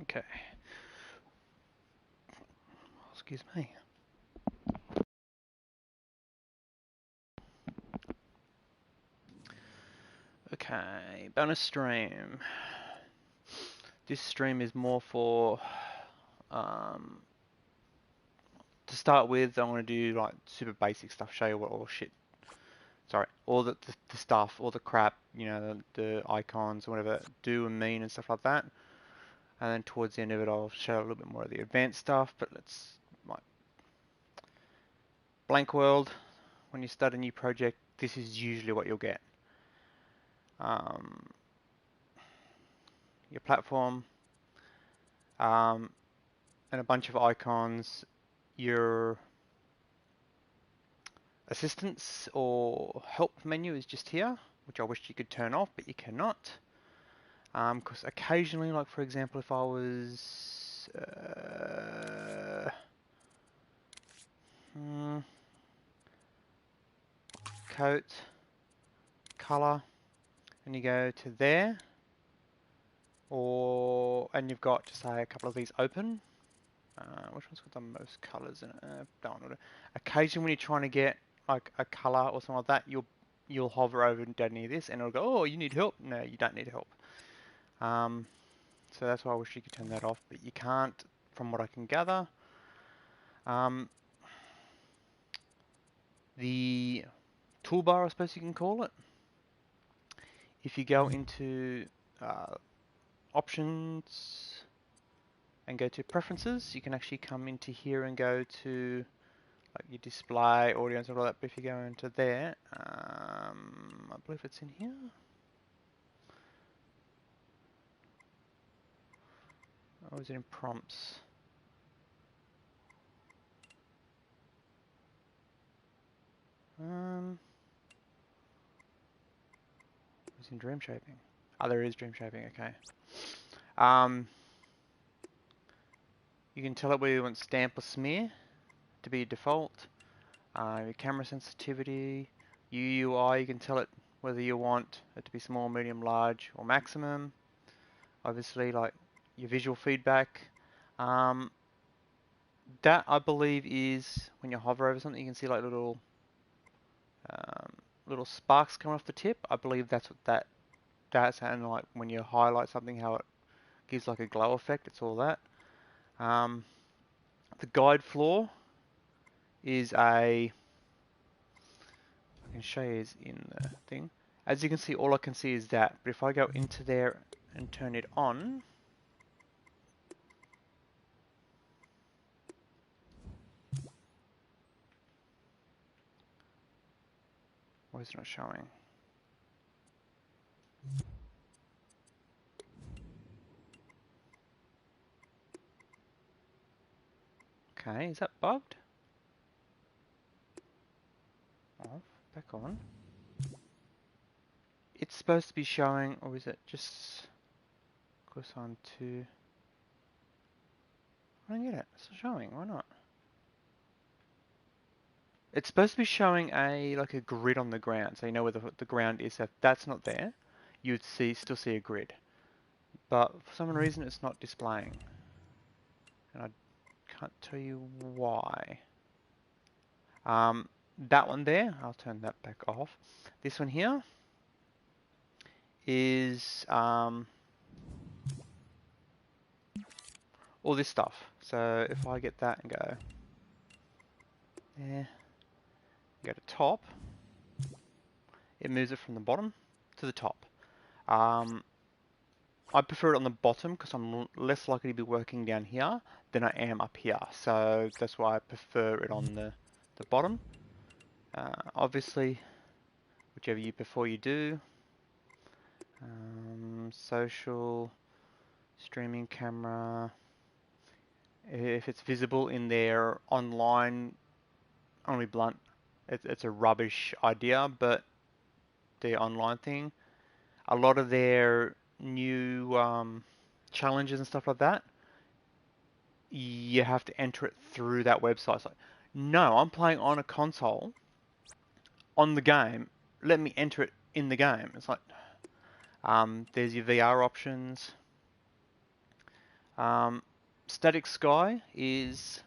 Okay. Excuse me. Okay, bonus stream. This stream is more for, to start with, I want to do like super basic stuff, show you what all shit, sorry, all the stuff, all the crap, you know, the icons or whatever do and mean and stuff like that. And then towards the end of it, I'll show a little bit more of the advanced stuff, but let's, like, blank world, when you start a new project, this is usually what you'll get. Your platform, and a bunch of icons, your assistance or help menu is just here, which I wish you could turn off, but you cannot. Because occasionally, like for example, if I was coat, color, and you go to there, and you've got, just say, a couple of these open. Which one's got the most colors in it? Don't know. Occasionally, when you're trying to get like a color or something like that, you'll hover over down near this, and it'll go, "Oh, you need help." No, you don't need help. So that's why I wish you could turn that off, but you can't, from what I can gather. The toolbar, I suppose you can call it. If you go into options and go to preferences, you can actually come into here and go to like your display, audio and stuff like that. But if you go into there, I believe it's in here. Or is it in prompts? It's in dream shaping. Oh, there is dream shaping, okay. You can tell it whether you want stamp or smear to be default. Your camera sensitivity, UUI, you can tell it whether you want it to be small, medium, large, or maximum. Obviously, like your visual feedback. That I believe is when you hover over something, you can see like little sparks coming off the tip. I believe that's what that's, and like when you highlight something, how it gives like a glow effect. It's all that. The guide floor is I can show you is in the thing. As you can see, all I can see is that. But if I go into there and turn it on, why is it not showing? Okay, is that bugged? Off, back on. It's supposed to be showing, or is it just cosine 2? I don't get it. It's not showing. Why not? It's supposed to be showing like a grid on the ground, so you know where the ground is. If that's not there, you'd still see a grid. But for some reason, it's not displaying, and I can't tell you why. That one there, I'll turn that back off. This one here is all this stuff. So if I get that and go there, go to top, it moves it from the bottom to the top. I prefer it on the bottom because I'm less likely to be working down here than I am up here. So that's why I prefer it on the bottom. Obviously, whichever you prefer you do. Social, streaming camera. If it's visible in their online, only blunt, it's a rubbish idea, but the online thing, a lot of their new challenges and stuff like that, you have to enter it through that website. It's like, no, I'm playing on a console, on the game, let me enter it in the game. It's like, there's your VR options. Static sky is,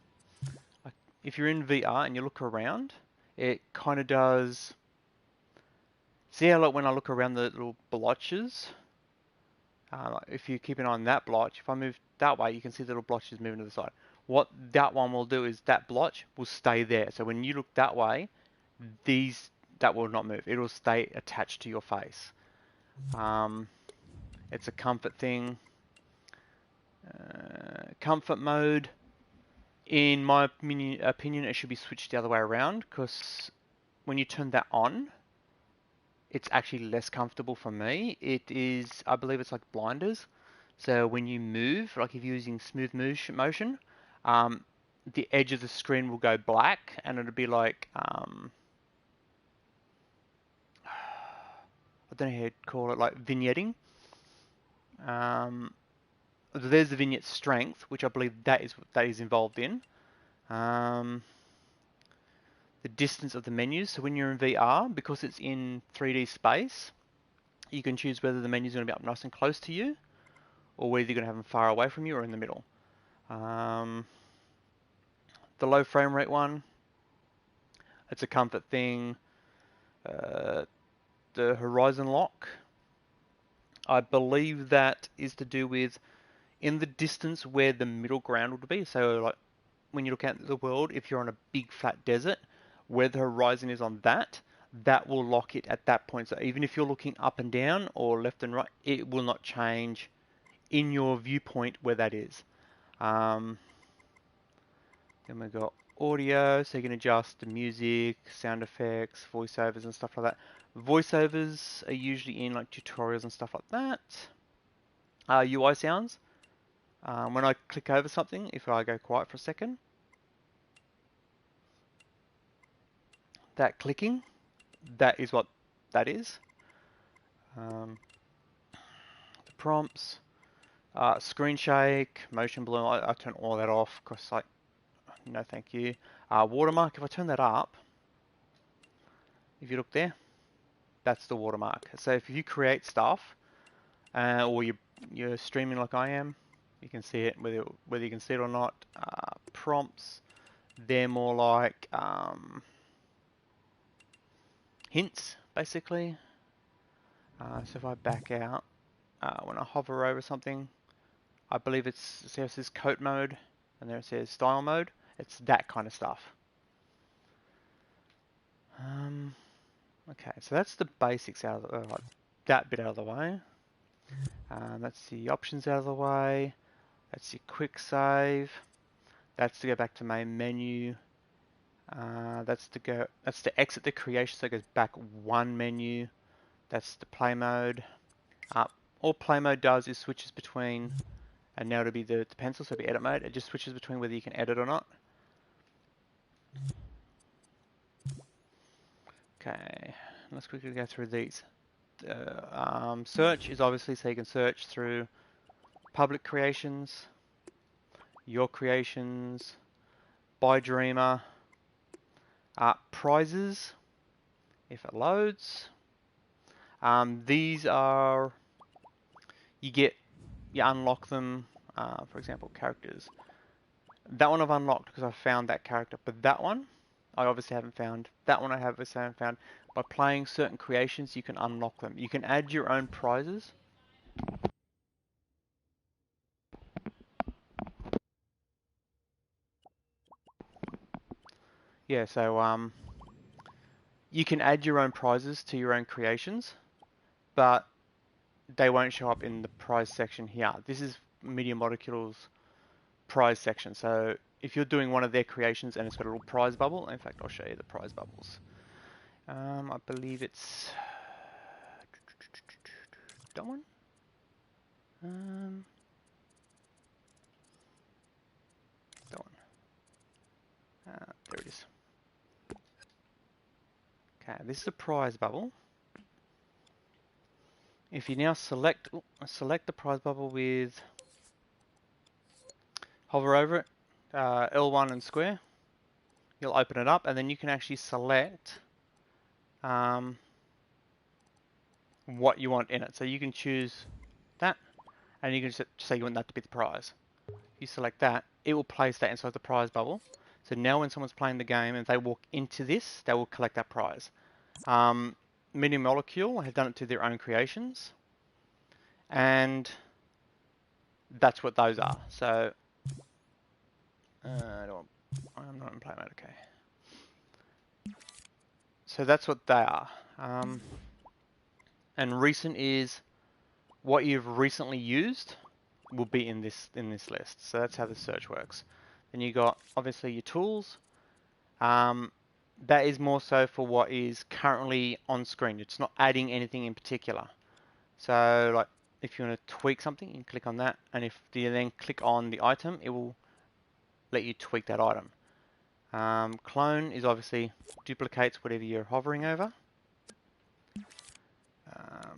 like, if you're in VR and you look around, it kind of does. See how, like, when I look around the little blotches, if you keep an eye on that blotch, if I move that way, you can see the little blotches moving to the side. What that one will do is that blotch will stay there. So when you look that way, that will not move. It will stay attached to your face. It's a comfort thing. Comfort mode, in my opinion, it should be switched the other way around, because when you turn that on, it's actually less comfortable for me. It is, I believe it's like blinders. So when you move, like if you're using smooth motion, the edge of the screen will go black, and it'll be like, I don't know how to call it, like vignetting. There's the vignette strength, which I believe that is involved in. The distance of the menus. So when you're in VR, because it's in 3D space, you can choose whether the menu's going to be up nice and close to you, or whether you're going to have them far away from you or in the middle. The low frame rate one, it's a comfort thing. The horizon lock, I believe that is to do with in the distance where the middle ground would be. So like when you look out at the world, if you're on a big flat desert, where the horizon is on that will lock it at that point. So even if you're looking up and down or left and right, it will not change in your viewpoint where that is. Then we've got audio, so you can adjust the music, sound effects, voiceovers and stuff like that. Voiceovers are usually in like tutorials and stuff like that. UI sounds. When I click over something, if I go quiet for a second, that clicking, that is what that is. The prompts, screen shake, motion blur, I turn all that off because like, no thank you. Watermark, if I turn that up, if you look there, that's the watermark. So if you create stuff, or you're streaming like I am, you can see it, whether you can see it or not. Prompts, they're more like hints, basically. So if I back out, when I hover over something, I believe it says coat mode, and there it says style mode. It's that kind of stuff. Okay, so that's the basics out of the, that bit out of the way. That's the options out of the way. That's your quick save. That's to go back to main menu. That's to exit the creation, so it goes back one menu. That's the play mode. All play mode does is switches between, and now it'll be the pencil, so it'll be edit mode. It just switches between whether you can edit or not. Okay, let's quickly go through these. Search is obviously so you can search through public creations, your creations, by Dreamer, prizes, if it loads. These are, you unlock them, for example, characters. That one I've unlocked because I found that character, but that one I obviously haven't found. That one I obviously haven't found. By playing certain creations, you can unlock them. You can add your own prizes. Yeah, so you can add your own prizes to your own creations, but they won't show up in the prize section here. This is Media Molecule's prize section. So if you're doing one of their creations and it's got a little prize bubble, in fact, I'll show you the prize bubbles. I believe it's that one. That one. There it is. Okay, this is a prize bubble. If you now select the prize bubble with, hover over it, L1 and square, you'll open it up, and then you can actually select what you want in it. So you can choose that, and you can just say you want that to be the prize. you select that, it will place that inside the prize bubble. So now when someone's playing the game and they walk into this, they will collect that prize. Mini Molecule have done it to their own creations, and that's what those are. So I'm not in play mode, okay. So that's what they are. And recent is what you've recently used will be in this list. So that's how the search works. Then you got obviously your tools. That is more so for what is currently on screen. It's not adding anything in particular. So like if you want to tweak something, you can click on that, and if you then click on the item, it will let you tweak that item. Clone is obviously duplicates whatever you're hovering over.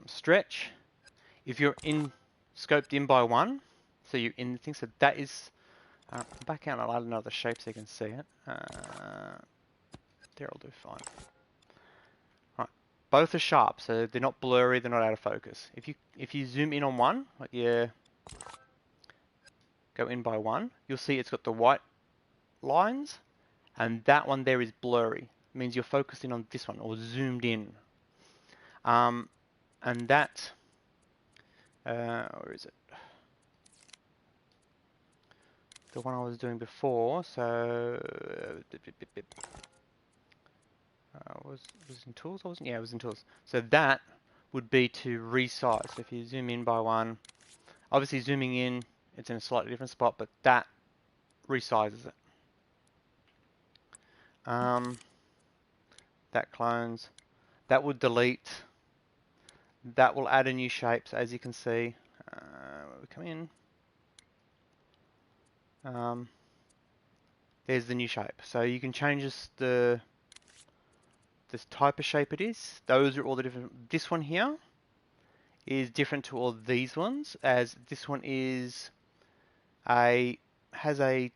Stretch, if you're scoped in by one, so you're in the thing, so that is, back out and I'll add another shape so you can see it. There, I'll do fine. Right, both are sharp, so they're not blurry, they're not out of focus. If you zoom in on one, like you go in by one, you'll see it's got the white lines, and that one there is blurry. It means you're focused in on this one, or zoomed in. And that, where is it? The one I was doing before, so was in tools? I wasn't. Yeah, it was in tools. So that would be to resize. So if you zoom in by one, obviously zooming in, it's in a slightly different spot, but that resizes it. That clones. That would delete. That will add a new shape. So as you can see, when we come in, there's the new shape. So you can change this type of shape it is. Those are all the different. This one here is different to all these ones, as this one has a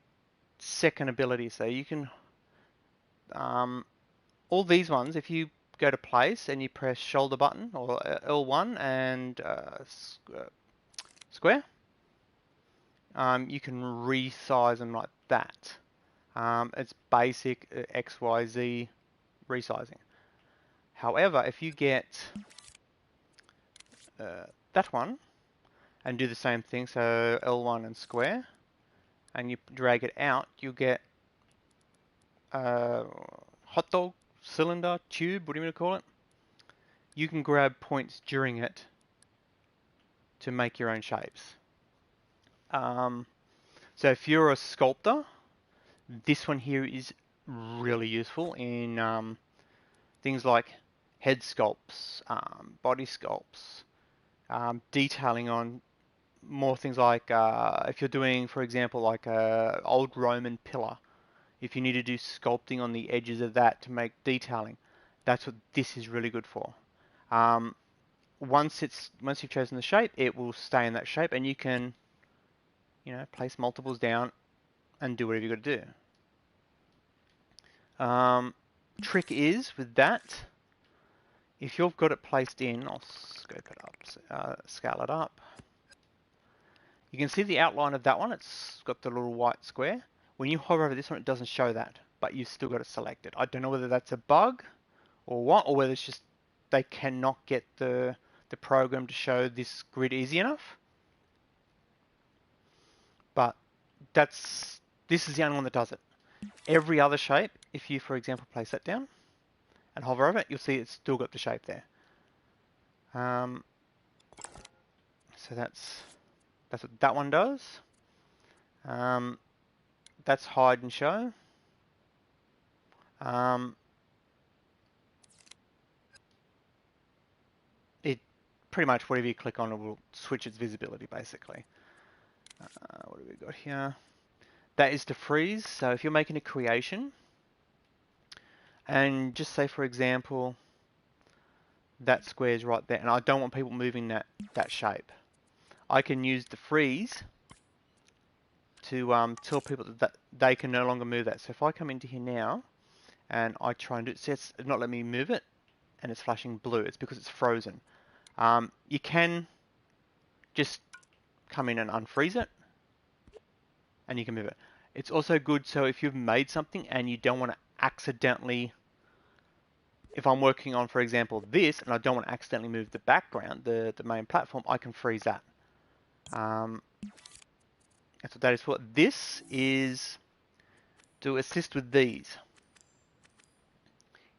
second ability. So you can all these ones, if you go to place and you press shoulder button or L1 and square, you can resize them like that. It's basic XYZ resizing. However, if you get that one and do the same thing, so L1 and square, and you drag it out, you get hot dog, cylinder, tube, what do you want to call it? You can grab points during it to make your own shapes. So if you're a sculptor, this one here is really useful in things like head sculpts, body sculpts, detailing on more things like if you're doing, for example, like a old Roman pillar, if you need to do sculpting on the edges of that to make detailing, that's what this is really good for. Once you've chosen the shape, it will stay in that shape, and you can, place multiples down and do whatever you got to do. Trick is with that, if you've got it placed in, I'll scope it up, scale it up. You can see the outline of that one. It's got the little white square. When you hover over this one, it doesn't show that, but you've still got it selected. I don't know whether that's a bug or what, or whether it's just they cannot get the program to show this grid easy enough. But this is the only one that does it. Every other shape, if you, for example, place that down and hover over it, you'll see it's still got the shape there. So that's what that one does. That's hide and show. It pretty much whatever you click on, it will switch its visibility basically. What have we got here? That is to freeze. So if you're making a creation, and just say for example, that square is right there, and I don't want people moving that shape, I can use the freeze to tell people that they can no longer move that. So if I come into here now and I try and do it, it's not letting me move it, and it's flashing blue. It's because it's frozen. You can just come in and unfreeze it, and you can move it. It's also good so if you've made something and you don't want to accidentally, if I'm working on, for example, this, and I don't want to accidentally move the background, the main platform, I can freeze that. That's what that is for. This is to assist with these.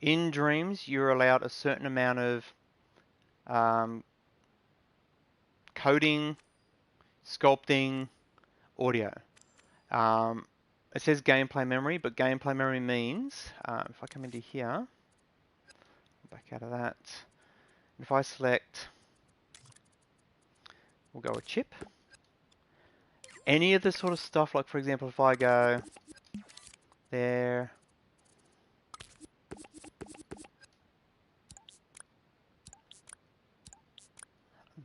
In Dreams, you're allowed a certain amount of coding, sculpting, audio. It says gameplay memory, but gameplay memory means, if I come into here, back out of that, if I select, we'll go with chip, any of the sort of stuff, like for example, if I go there,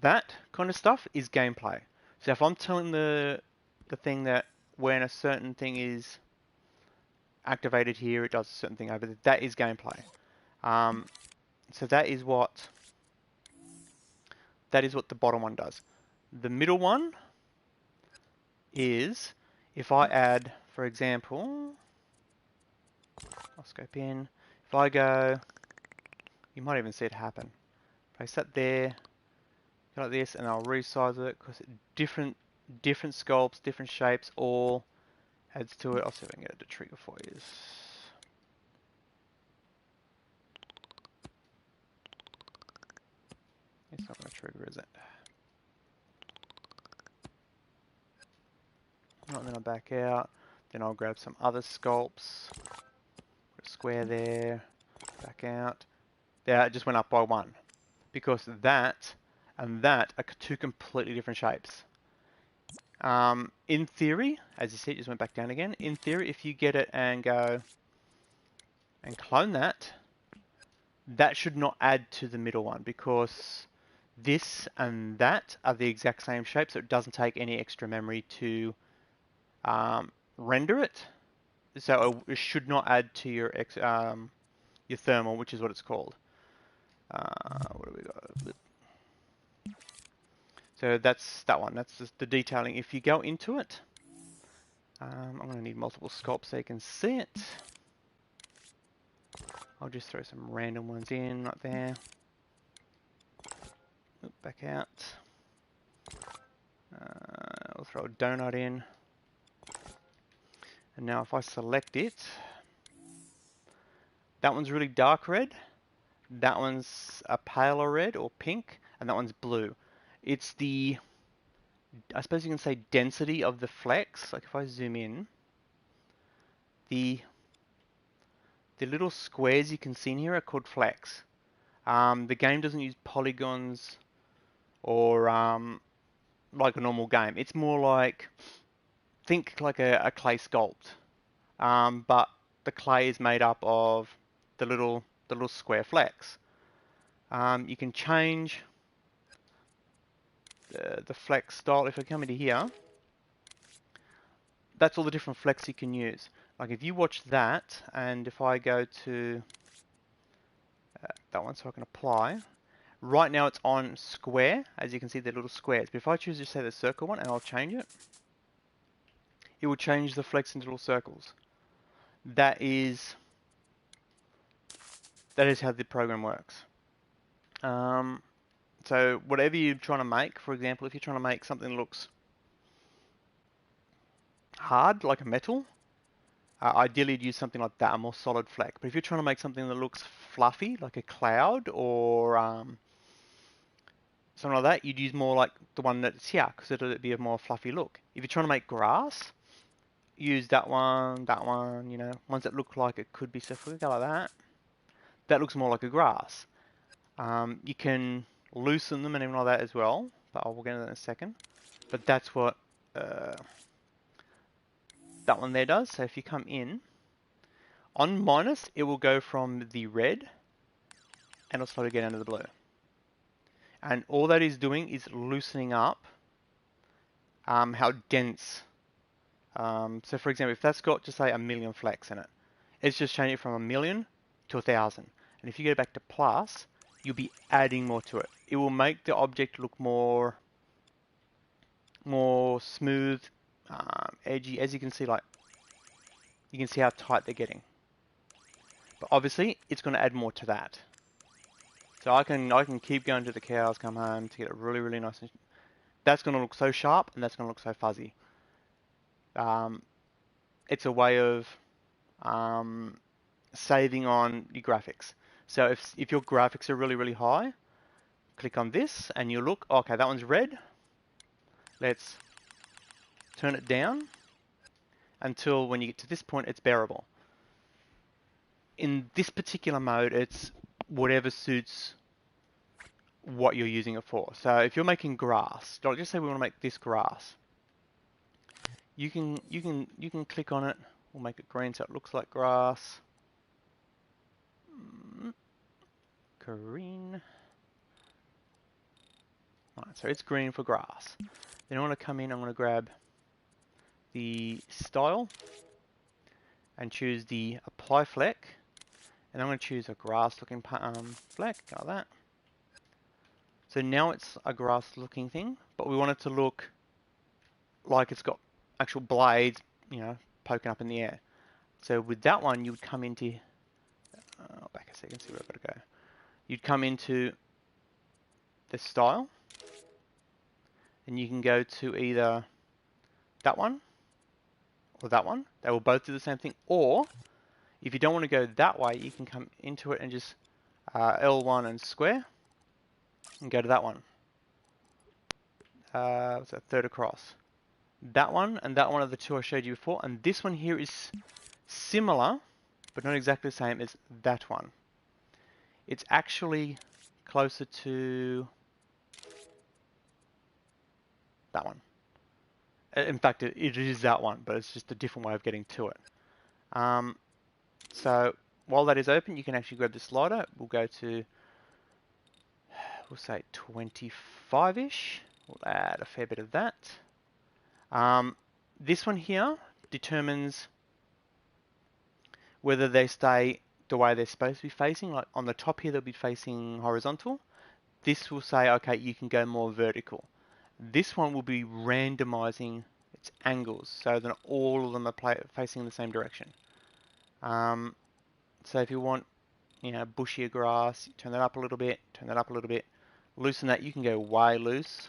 that kind of stuff is gameplay. So if I'm telling the thing that when a certain thing is activated here, it does a certain thing over there, that is gameplay. So that is what the bottom one does. The middle one is if I add, for example, I'll scope in. If I go, you might even see it happen. Place that there, go like this, and I'll resize it because different sculpts, different shapes, all adds to it. I'll see if I can get it to trigger for you. It's not going to trigger, is it? And then I'll back out. Then I'll grab some other sculpts. Put a square there. Back out. There, it just went up by 1. Because that and that are two completely different shapes. In theory, as you see, it just went back down again. In theory, if you get it and go and clone that, that should not add to the middle one because this and that are the exact same shape, so it doesn't take any extra memory to render it. So it should not add to your thermal, which is what it's called. What do we got? So that's that one. That's just the detailing. If you go into it, I'm going to need multiple sculpts so you can see it. I'll just throw some random ones in right there. Oop, back out. I'll throw a donut in. And now if I select it, that one's really dark red. That one's a paler red or pink, and that one's blue. It's the, I suppose you can say, density of the flecks. Like if I zoom in, the little squares you can see in here are called flecks. The game doesn't use polygons or like a normal game. It's more like, think like a clay sculpt, but the clay is made up of the little square flecks. You can change the flex style. If I come into here, that's all the different flecks you can use. Like if you watch that, and if I go to that one so I can apply, right now it's on square, as you can see they're little squares. But if I choose to say the circle one and I'll change it, it will change the flecks into little circles. That is how the program works. So whatever you're trying to make, for example, if you're trying to make something that looks hard, like a metal, ideally you'd use something like that, a more solid fleck. But if you're trying to make something that looks fluffy, like a cloud or something like that, you'd use more like the one that's here, because it'll be a more fluffy look. If you're trying to make grass, use that one, you know, ones that look like it could be, so if we go like that, that looks more like a grass. You can loosen them and everything like that as well, but I'll get into that in a second. But that's what that one there does. So if you come in, on minus, it will go from the red and it'll slowly get down to the blue. And all that is doing is loosening up how dense. So for example, if that's got, just say, 1,000,000 flecks in it, it's just changing it from 1,000,000 to 1,000. And if you go back to plus, you'll be adding more to it. It will make the object look more smooth, edgy. As you can see, like, you can see how tight they're getting. But obviously, it's going to add more to that. So I can keep going to the cows come home to get it really, really nice. That's going to look so sharp, and that's going to look so fuzzy. It's a way of saving on your graphics. So if your graphics are really, really high, click on this, and you look, okay, that one's red. Let's turn it down until when you get to this point, it's bearable. In this particular mode, it's whatever suits what you're using it for. So if you're making grass, like just say we want to make this grass, you can click on it. We'll make it green so it looks like grass. Green. Alright, so it's green for grass. Then I want to come in. I'm going to grab the style and choose the apply fleck, and I'm going to choose a grass looking fleck like that. So now it's a grass looking thing, but we want it to look like it's got actual blades, you know, poking up in the air. So with that one, you would come into, back a second, see where I've got to go. You'd come into the style, and you can go to either that one or that one. They will both do the same thing. Or if you don't want to go that way, you can come into it and just L1 and square and go to that one. What's that? Third across. That one and that one are the two I showed you before. And this one here is similar, but not exactly the same as that one. It's actually closer to that one. In fact, it is that one, but it's just a different way of getting to it. So while that is open, you can actually grab the slider. We'll go to, we'll say 25-ish. We'll add a fair bit of that. This one here determines whether they stay the way they're supposed to be facing. Like on the top here, they'll be facing horizontal. This will say, okay, you can go more vertical. This one will be randomizing its angles so that all of them are facing the same direction. So if you want, you know, bushier grass, turn that up a little bit, turn that up a little bit. Loosen that, you can go way loose,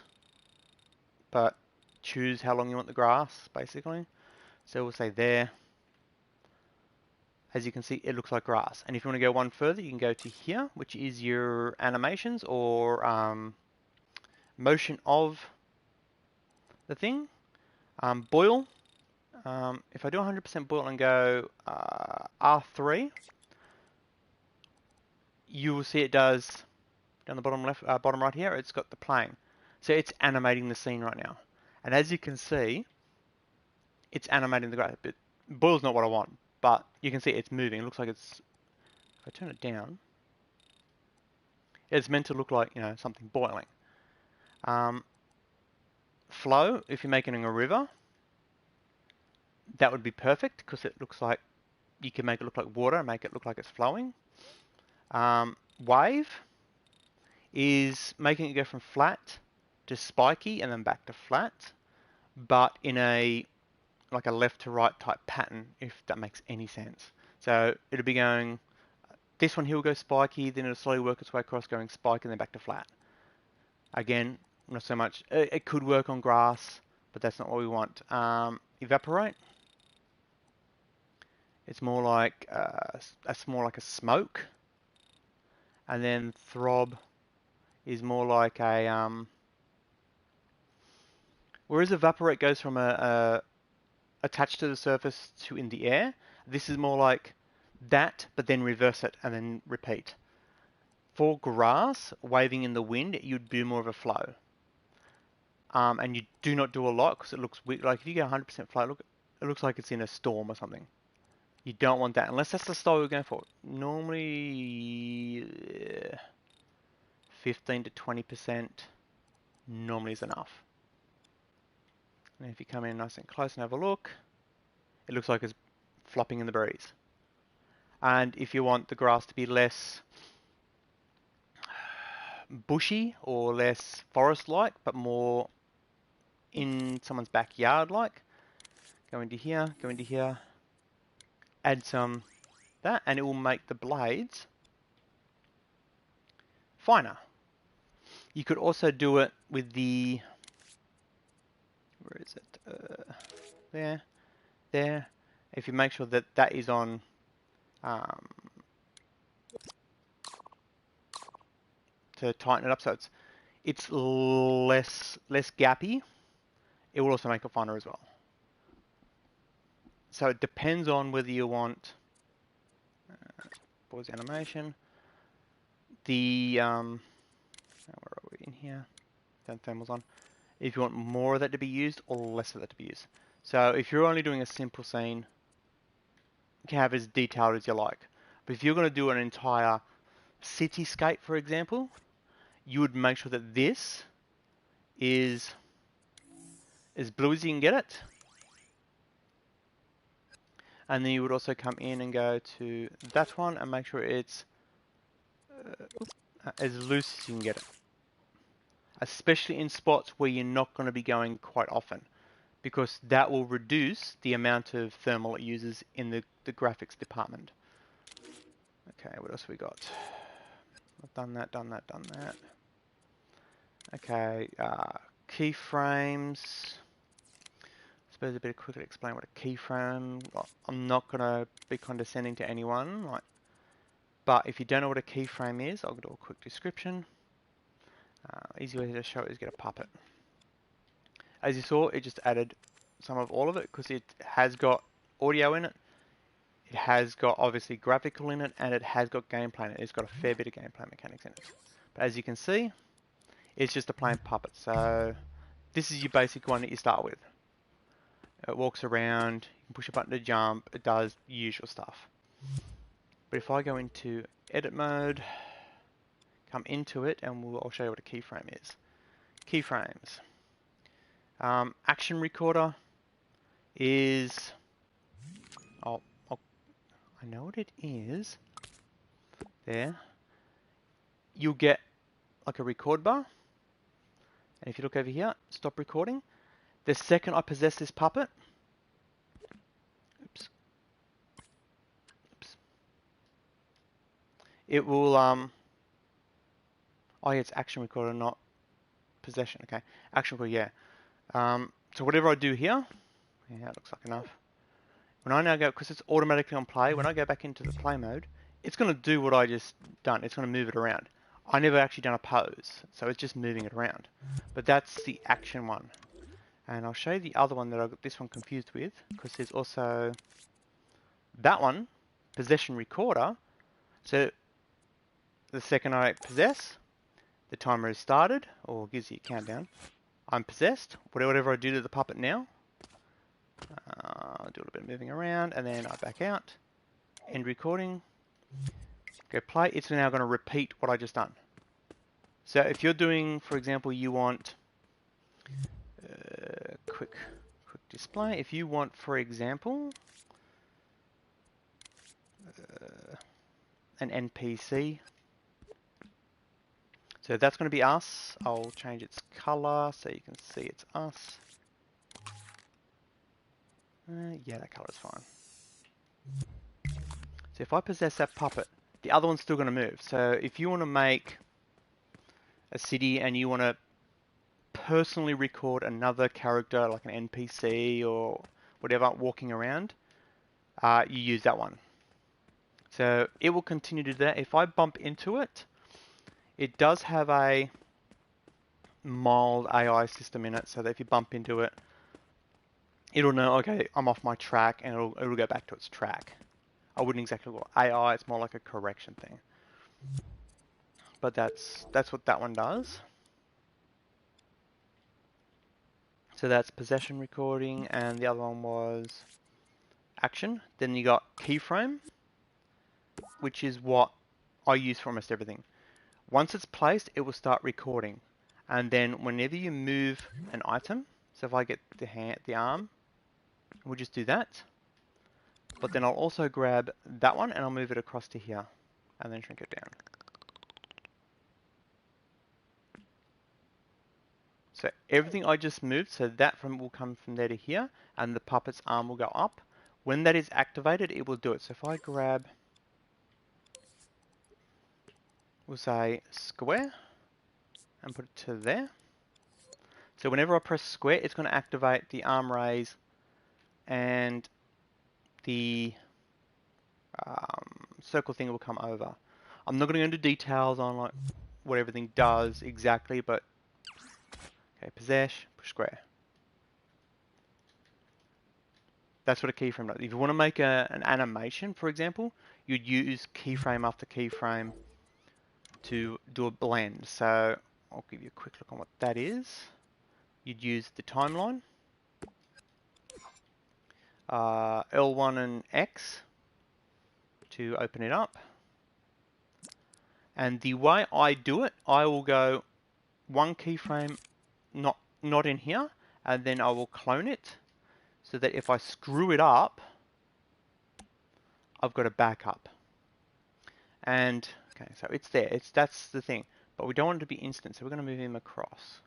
but choose how long you want the grass, basically. So we'll say there. As you can see, it looks like grass. And if you want to go one further, you can go to here, which is your animations or motion of the thing. Boil. If I do 100% boil and go R3, you will see it does down the bottom left, bottom right here. It's got the plane, so it's animating the scene right now. And as you can see, it's animating the grass. But boil's not what I want, but you can see it's moving. It looks like it's. If I turn it down, it's meant to look like, you know, something boiling. Flow. If you're making a river, that would be perfect because it looks like you can make it look like water and make it look like it's flowing. Wave is making it go from flat to spiky and then back to flat, but in a like a left to right type pattern, if that makes any sense. So it'll be going, this one here will go spiky, then it'll slowly work its way across going spike and then back to flat. Again, not so much. It could work on grass, but that's not what we want. Evaporate. It's more like more like a smoke, and then throb is more like a whereas evaporate goes from a attached to the surface to in the air. This is more like that, but then reverse it and then repeat. For grass, waving in the wind, you'd do more of a flow. And you do not do a lot because it looks weird. Like if you go 100% flow, look, it looks like it's in a storm or something. You don't want that unless that's the style you're going for. Normally, 15 to 20% normally is enough. And if you come in nice and close and have a look, it looks like it's flopping in the breeze. And if you want the grass to be less bushy or less forest-like, but more in someone's backyard-like, Go into here, add some that, and it will make the blades finer. You could also do it with the, where is it? There. If you make sure that that is on to tighten it up so it's less gappy, it will also make it finer as well. So it depends on whether you want pause animation. The where are we in here? Turn thermals on. If you want more of that to be used or less of that to be used. So if you're only doing a simple scene, you can have as detailed as you like. But if you're going to do an entire cityscape, for example, you would make sure that this is as blue as you can get it. And then you would also come in and go to that one and make sure it's as loose as you can get it. Especially in spots where you're not going to be going quite often, because that will reduce the amount of thermal it uses in the graphics department. Okay, what else we got? I've done that. Okay, keyframes. I suppose a bit quickly explain what a keyframe. Well, I'm not gonna be condescending to anyone, but if you don't know what a keyframe is, I'll do a quick description. Easy way to show it is get a puppet. As you saw, it just added some of all of it because it has got audio in it. It has got obviously graphical in it, and it has got gameplay in it. It's got a fair bit of gameplay mechanics in it. But as you can see, it's just a plain puppet. So this is your basic one that you start with. It walks around, you can push a button to jump, it does the usual stuff. But if I go into edit mode, come into it, and I'll show you what a keyframe is. Keyframes. Action recorder is, I know what it is. There. You'll get like a record bar. And if you look over here, stop recording. The second I possess this puppet, oops, it will, oh yeah, it's action recorder, not possession. Okay, action recorder, yeah. So whatever I do here, yeah, it looks like enough. When I now go, because it's automatically on play, when I go back into the play mode, it's going to do what I just done. It's going to move it around. I never actually done a pose, so it's just moving it around. But that's the action one. And I'll show you the other one that I got this one confused with, because there's also that one, possession recorder. So the second I possess, the timer is started, or gives you a countdown. I'm possessed. Whatever I do to the puppet now, I'll do a little bit of moving around, and then I back out, end recording, go play. It's now going to repeat what I just done. So if you're doing, for example, you want quick display. If you want, for example, an NPC. So that's going to be us. I'll change its color so you can see it's us. Yeah, that color's fine. So if I possess that puppet, the other one's still going to move. So if you want to make a city and you want to personally record another character, like an NPC or whatever, walking around, you use that one. So it will continue to do that. If I bump into it, it does have a mild AI system in it, so that if you bump into it, it'll know, okay, I'm off my track, and it'll go back to its track. I wouldn't exactly call it AI, it's more like a correction thing. But that's what that one does. So that's possession recording, and the other one was action. Then you got keyframe, which is what I use for almost everything. Once it's placed, it will start recording. And then whenever you move an item, so if I get the arm, we'll just do that. But then I'll also grab that one and I'll move it across to here and then shrink it down. So everything I just moved, so that will come from there to here, and the puppet's arm will go up. When that is activated, it will do it. So if I grab, we'll say square, and put it to there. So whenever I press square, it's going to activate the arm raise and the circle thing will come over. I'm not going to go into details on like what everything does exactly, but okay, possess, push square. That's what a keyframe does. If you want to make an animation, for example, you'd use keyframe after keyframe to do a blend. So I'll give you a quick look on what that is. You'd use the timeline, L1 and X to open it up. And the way I do it, I will go one keyframe not in here, and then I will clone it so that if I screw it up, I've got a backup. And okay, so it's there. That's the thing. But we don't want it to be instant, so we're going to move him across.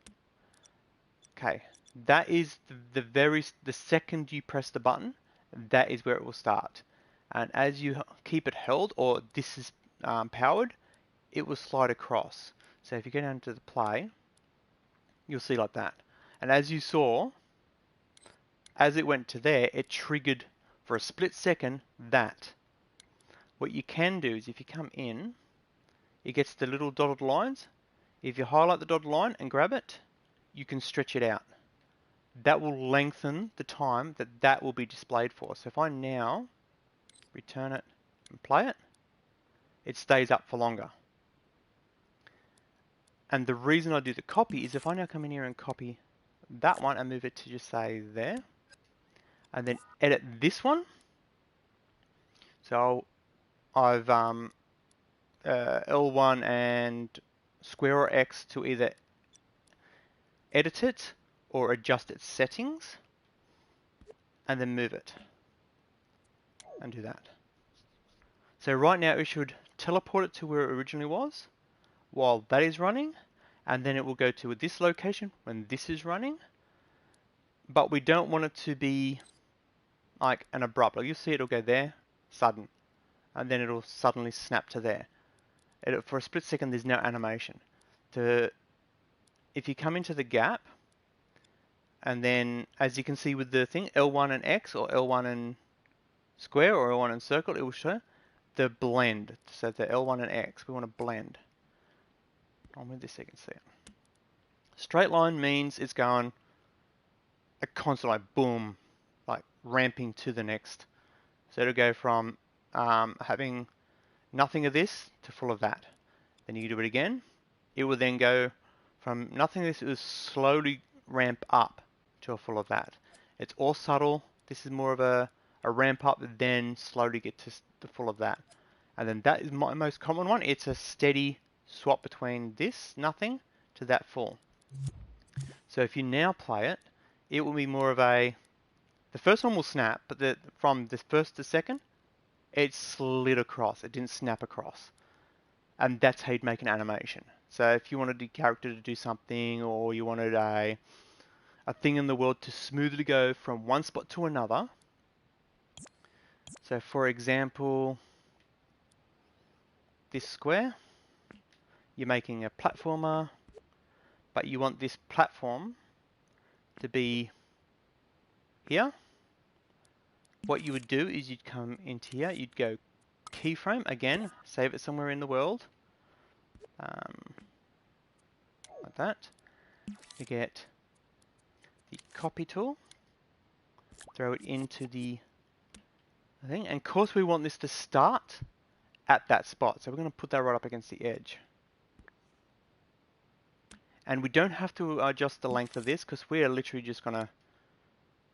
Okay, that is the second you press the button, that is where it will start. And as you keep it held, or this is powered, it will slide across. So if you go down to the play, you'll see like that. And as you saw, as it went to there, it triggered for a split second that. What you can do is if you come in, it gets the little dotted lines. If you highlight the dotted line and grab it, you can stretch it out. That will lengthen the time that will be displayed for. So if I now return it and play it, it stays up for longer. And the reason I do the copy is if I now come in here and copy that one and move it to just say there, and then edit this one. So I've L1 and square or X to either edit it or adjust its settings, and then move it and do that. So right now it should teleport it to where it originally was while that is running, and then it will go to this location when this is running. But we don't want it to be like an abrupt, like you'll see it'll go there, sudden, and then it'll suddenly snap to there. For a split second there's no animation. If you come into the gap, and then as you can see with the thing, L1 and X or L1 and square or L1 and circle, it will show the blend. So the L1 and X, we want to blend. I'll move this so you can see it. Straight line means it's going a constant, like boom, like ramping to the next. So it'll go from having nothing of this to full of that. Then you do it again. It will then go from nothing of this, it will slowly ramp up to a full of that. It's all subtle. This is more of a ramp up, then slowly get to the full of that. And then that is my most common one. It's a steady swap between this, nothing, to that full. So if you now play it, it will be more of the first one will snap, but from the first to second, it slid across. It didn't snap across. And that's how you'd make an animation. So if you wanted the character to do something, or you wanted a thing in the world to smoothly go from one spot to another. So for example, this square, you're making a platformer, but you want this platform to be here. What you would do is you'd come into here, you'd go keyframe, again, save it somewhere in the world, like that. You get the copy tool, throw it into the thing, and of course we want this to start at that spot, so we're going to put that right up against the edge. And we don't have to adjust the length of this because we're literally just going to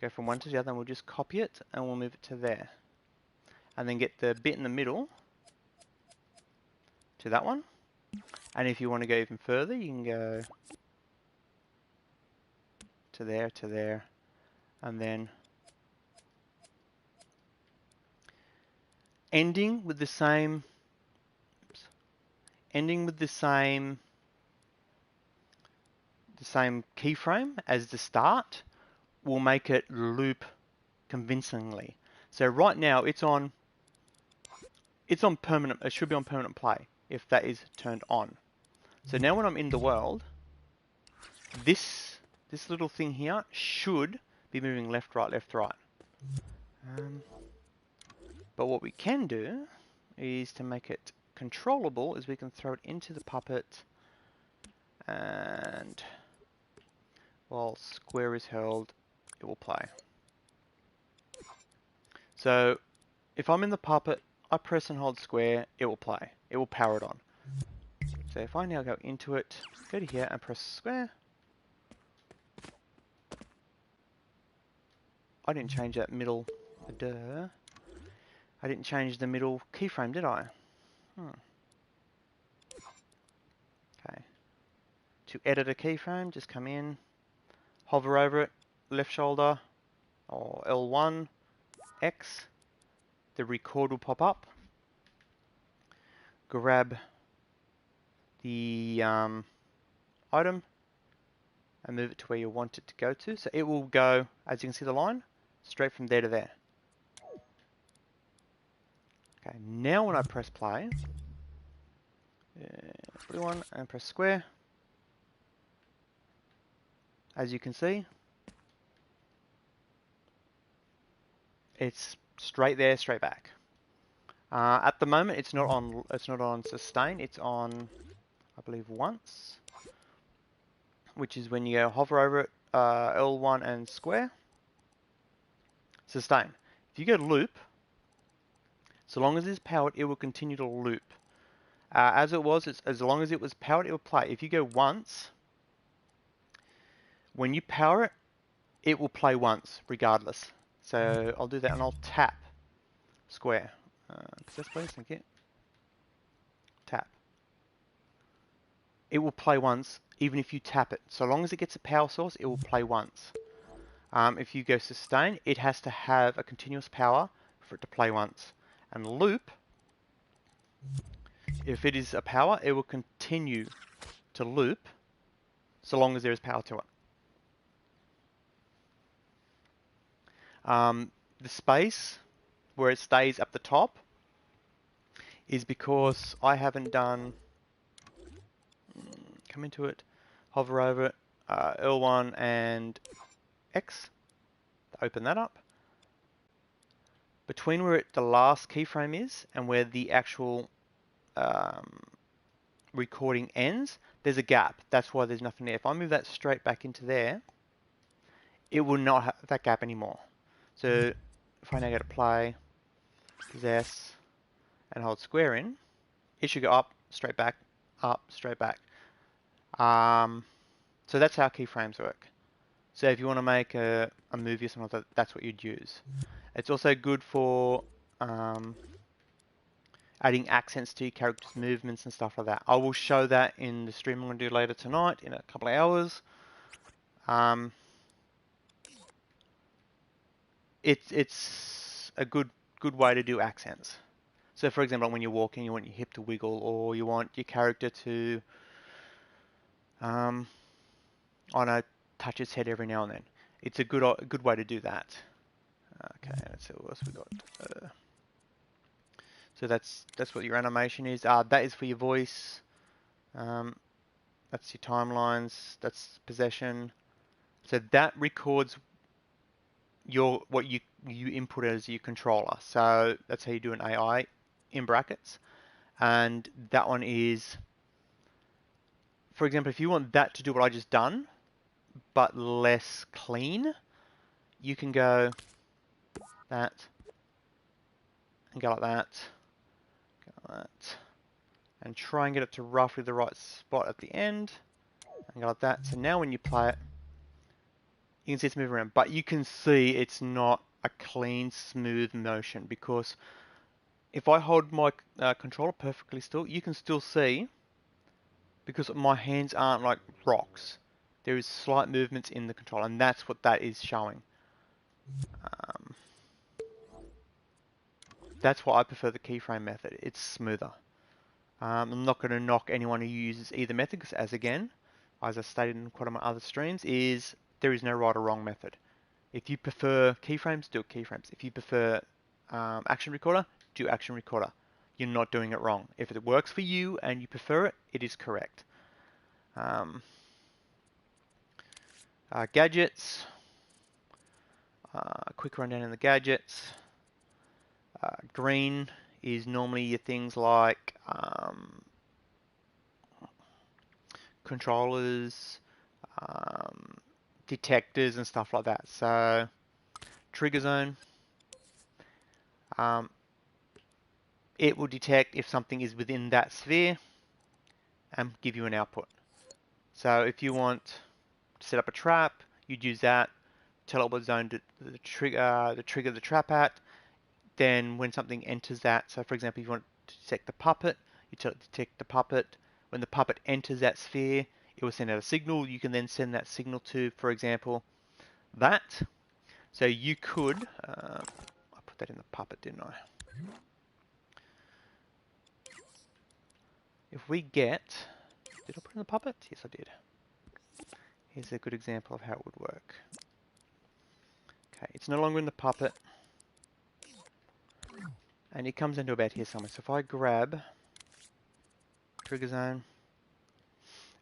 go from one to the other, and we'll just copy it and we'll move it to there. And then get the bit in the middle to that one. And if you want to go even further, you can go to there, and then ending with the same the same keyframe as the start will make it loop convincingly. So right now it's on permanent, it should be on permanent play if that is turned on. So now when I'm in the world, this little thing here should be moving left, right, left, right. But what we can do is to make it controllable is we can throw it into the puppet, and while square is held, it will play. So if I'm in the puppet, I press and hold square, it will play. It will power it on. So if I now go into it, go to here and press square. I didn't change that middle, I didn't change the middle keyframe, did I? Okay. To edit a keyframe, just come in, hover over it, left shoulder, or L1, X, the record will pop up. Grab the item and move it to where you want it to go to. So it will go, as you can see the line, straight from there to there. Okay, now when I press play, blue one, and press square, as you can see, it's straight there, straight back. At the moment, it's not on sustain. It's on, I believe, once, which is when you go hover over it, L1 and square, sustain. If you go to loop, so long as it's powered, it will continue to loop. As long as it was powered, it will play. If you go once, when you power it, it will play once, regardless. So I'll do that, and I'll tap square. Possess, please, thank you. Tap. It will play once, even if you tap it. So long as it gets a power source, it will play once. If you go sustain, it has to have a continuous power for it to play once. And loop, if it is a power, it will continue to loop so long as there is power to it. The space where it stays up the top is because I haven't done, come into it, hover over it, L1 and X, to open that up. Between where the last keyframe is and where the actual recording ends, there's a gap. That's why there's nothing there. If I move that straight back into there, it will not have that gap anymore. So if I now go to play, possess, and hold square in, it should go up, straight back, up, straight back. So that's how keyframes work. So if you want to make a movie or something like that, that's what you'd use. It's also good for adding accents to your character's movements and stuff like that. I will show that in the stream I'm going to do later tonight in a couple of hours. It's a good way to do accents. So for example, when you're walking, you want your hip to wiggle, or you want your character to, I don't know, touch its head every now and then. It's a good way to do that. Okay, let's see what else we got. So that's what your animation is. That is for your voice. That's your timelines. That's possession. So that records what you input as your controller. So that's how you do an AI in brackets. And that one is, for example, if you want that to do what I just done, but less clean, you can go that and go like that, go like that, and try and get it to roughly the right spot at the end, and go like that. So now when you play it, you can see it's moving around, but you can see it's not a clean, smooth motion, because if I hold my controller perfectly still, you can still see, because my hands aren't like rocks, there is slight movements in the controller, and that's what that is showing. That's why I prefer the keyframe method. It's smoother. I'm not going to knock anyone who uses either method, because as again, as I stated in quite a my other streams, is there is no right or wrong method. If you prefer keyframes, do keyframes. If you prefer action recorder, do action recorder. You're not doing it wrong. If it works for you and you prefer it, it is correct. Gadgets. Quick rundown in the gadgets. Green is normally your things like controllers, detectors and stuff like that. So trigger zone, it will detect if something is within that sphere and give you an output. So if you want to set up a trap, you'd use that, tell it what zone to trigger the trap at. Then when something enters that, so for example, if you want to detect the puppet, you tell it to detect the puppet. When the puppet enters that sphere, it will send out a signal. You can then send that signal to, for example, that. So you could, I put that in the puppet, didn't I? If we get, did I put in the puppet? Yes, I did. Here's a good example of how it would work. Okay, it's no longer in the puppet. And it comes into about here somewhere. So if I grab trigger zone,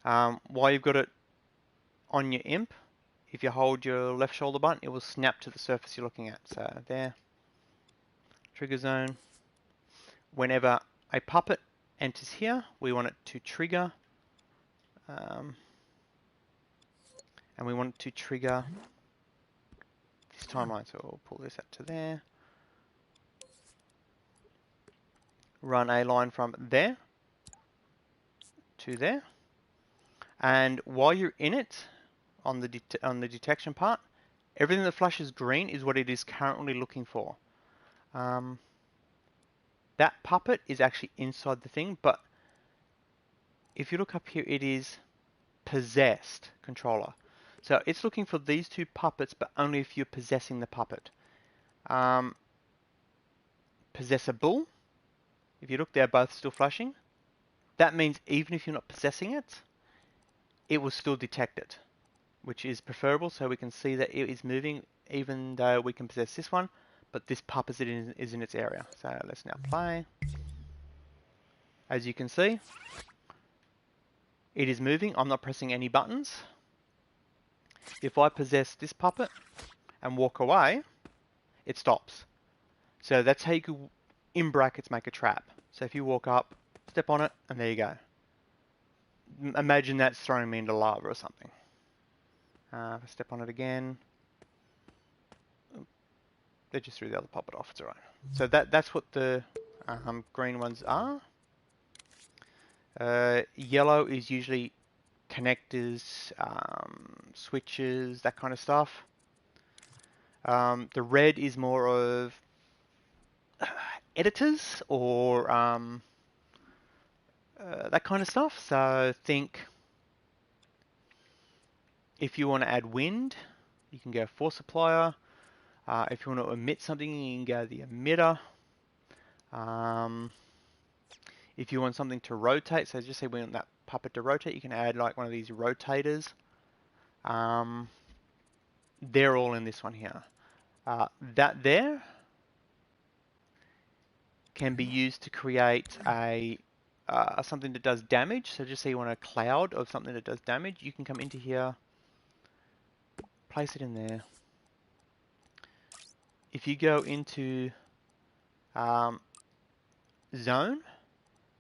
while you've got it on your imp, if you hold your left shoulder button, it will snap to the surface you're looking at. So there, trigger zone. Whenever a puppet enters here, we want it to trigger, and we want it to trigger this timeline. So we'll pull this up to there. Run a line from there to there. And while you're in it, on the detection part, everything that flashes green is what it is currently looking for. That puppet is actually inside the thing, but if you look up here, it is possessed controller. So it's looking for these two puppets, but only if you're possessing the puppet. Possessable, if you look, they're both still flashing. That means even if you're not possessing it, it will still detect it, which is preferable, so we can see that it is moving even though we can possess this one, but this puppet is in its area. So let's now play. As you can see, it is moving. I'm not pressing any buttons. If I possess this puppet and walk away, it stops. So that's how you could, in brackets, make a trap. So if you walk up, step on it, and there you go. Imagine that's throwing me into lava or something. If I step on it again, they just threw the other puppet off. It's alright. So that's what the green ones are. Yellow is usually connectors, switches, that kind of stuff. The red is more of editors or that kind of stuff. So think if you want to add wind, you can go force applier. If you want to emit something, you can go the emitter. If you want something to rotate, so just say we want that puppet to rotate, you can add like one of these rotators. They're all in this one here. That there can be used to create a something that does damage. So just say you want a cloud of something that does damage, you can come into here, place it in there. If you go into zone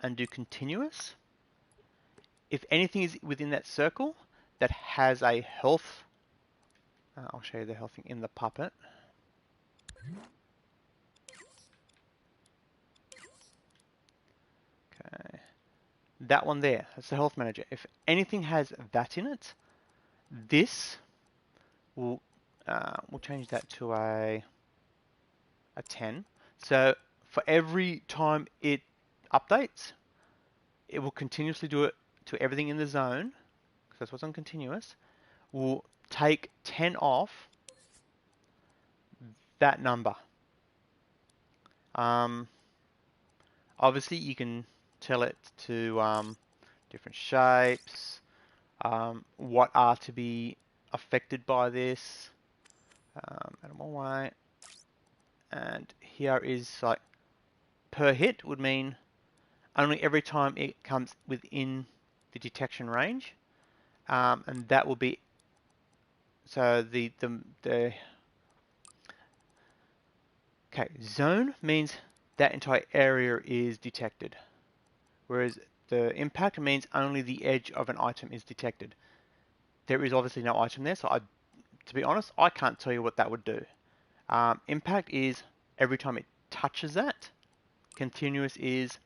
and do continuous, if anything is within that circle that has a health, I'll show you the health thing in the puppet. Okay, that one there, that's the health manager. If anything has that in it, this will we'll change that to a 10. So for every time it updates, it will continuously do it to everything in the zone, because that's what's on continuous. Will take 10 off that number. Obviously, you can tell it to different shapes. what are to be affected by this. Animal white. And here is like per hit would mean only every time it comes within the detection range. And that will be, so okay, zone means that entire area is detected. Whereas the impact means only the edge of an item is detected. There is obviously no item there, so to be honest, I can't tell you what that would do. Impact is every time it touches that. Continuous is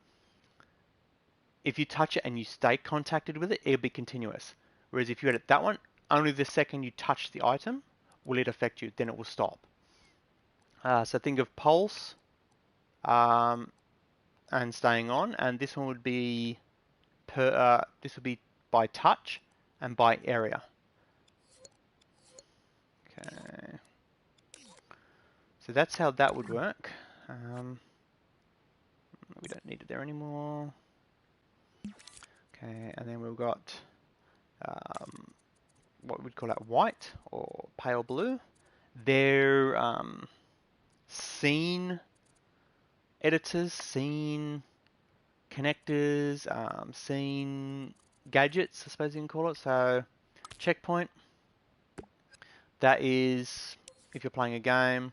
if you touch it and you stay contacted with it, it'll be continuous. Whereas if you edit that one, only the second you touch the item will it affect you, then it will stop. So think of pulse and staying on, and this one would be this would be by touch and by area. Okay. So that's how that would work. We don't need it there anymore. Okay, and then we've got what we'd call that white or pale blue. They're scene editors, scene connectors, scene gadgets, I suppose you can call it. So checkpoint, that is if you're playing a game,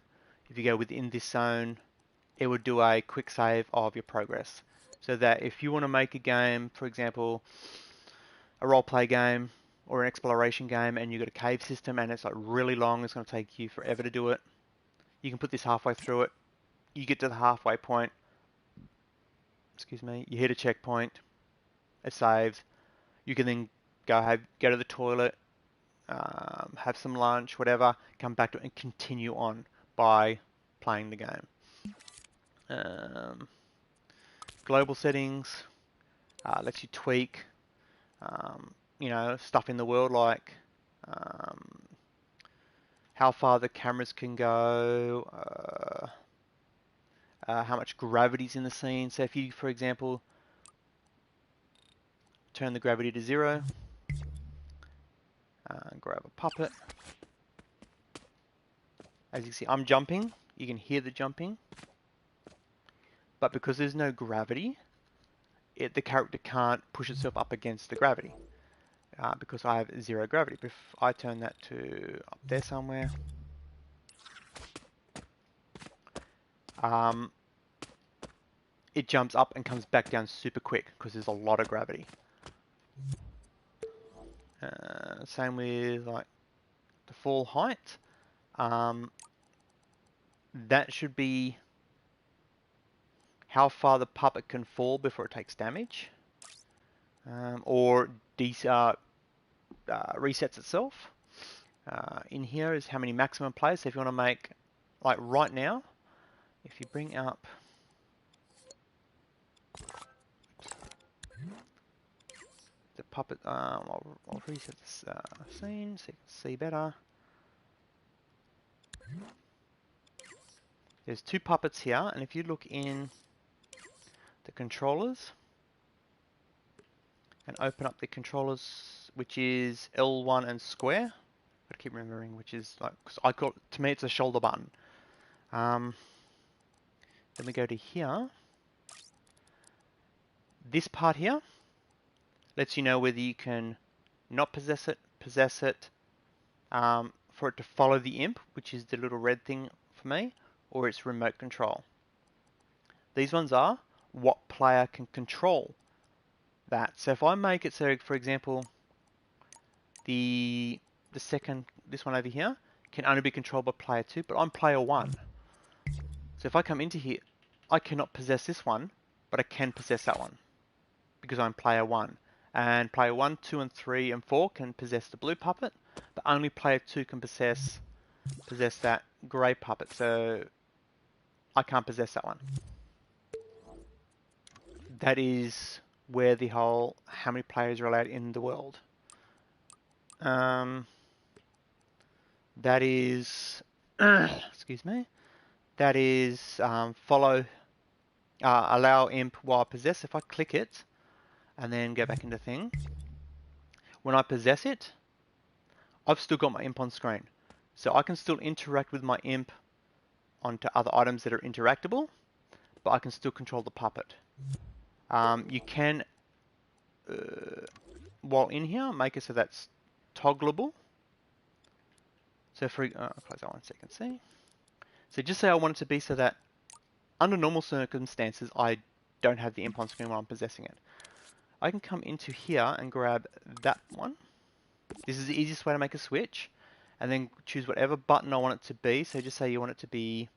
if you go within this zone, it would do a quick save of your progress. So that if you want to make a game, for example, a role-play game or an exploration game, and you've got a cave system and it's like really long, it's going to take you forever to do it, you can put this halfway through it. You get to the halfway point, excuse me, you hit a checkpoint, it saves. You can then go to the toilet, have some lunch, whatever, come back to it and continue on by playing the game. Global settings lets you tweak, stuff in the world like how far the cameras can go, how much gravity's in the scene. So if you, for example, turn the gravity to 0, grab a puppet. As you can see, I'm jumping. You can hear the jumping. But because there's no gravity, the character can't push itself up against the gravity. Because I have 0 gravity. If I turn that to up there somewhere, it jumps up and comes back down super quick because there's a lot of gravity. Same with like the fall height. That should be how far the puppet can fall before it takes damage, or resets itself. In here is how many maximum players. So if you want to make, like right now, if you bring up the puppet, I'll reset this scene so you can see better. There's 2 puppets here, and if you look in the controllers and open up the controllers, which is L1 and square, I keep remembering which is like, cause to me it's a shoulder button. Then we go to here. This part here lets you know whether you can not possess it, for it to follow the imp, which is the little red thing for me, or it's remote control. These ones are what player can control that. So if I make it so, for example, this one over here, can only be controlled by player 2, but I'm player 1. So if I come into here, I cannot possess this one, but I can possess that one because I'm player 1. And player 1, 2, and 3, and 4 can possess the blue puppet, but only player 2 can possess that grey puppet. So I can't possess that one. That is where the whole how many players are allowed in the world. That is, excuse me. That is allow imp while possessed. If I click it and then go back into thing, when I possess it, I've still got my imp on screen. So I can still interact with my imp onto other items that are interactable, but I can still control the puppet. You can, while in here, make it so that's toggleable. So for, close that one so you can see. So just say I want it to be so that under normal circumstances, I don't have the imp on screen while I'm possessing it. I can come into here and grab that one. This is the easiest way to make a switch. And then choose whatever button I want it to be. So just say you want it to be,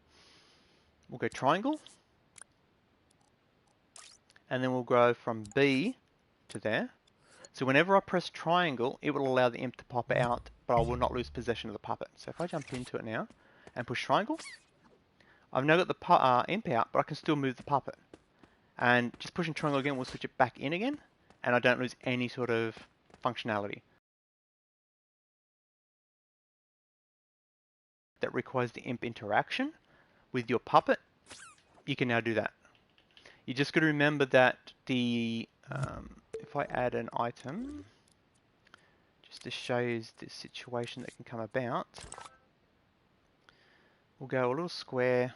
we'll go triangle. And then we'll go from B to there. So whenever I press triangle, it will allow the imp to pop out, but I will not lose possession of the puppet. So if I jump into it now and push triangle, I've now got the imp out, but I can still move the puppet. And just pushing triangle again will switch it back in again, and I don't lose any sort of functionality. That requires the imp interaction with your puppet, you can now do that. You just got to remember that the if I add an item, just to show you the situation that can come about, we'll go a little square.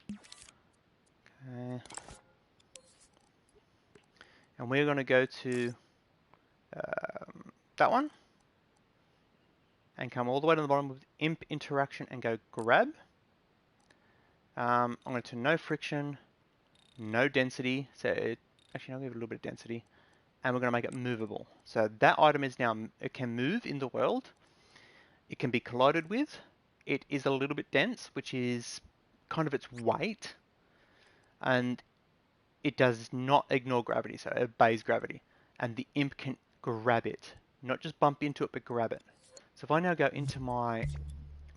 Okay. And we're going to go to that one and come all the way to the bottom with imp interaction and go grab. I'm going to no friction, no density. So actually, I'll give it a little bit of density. And we're going to make it movable. So that item is now, it can move in the world. It can be collided with. It is a little bit dense, which is kind of its weight. And it does not ignore gravity, so it obeys gravity. And the imp can grab it. Not just bump into it, but grab it. So if I now go into my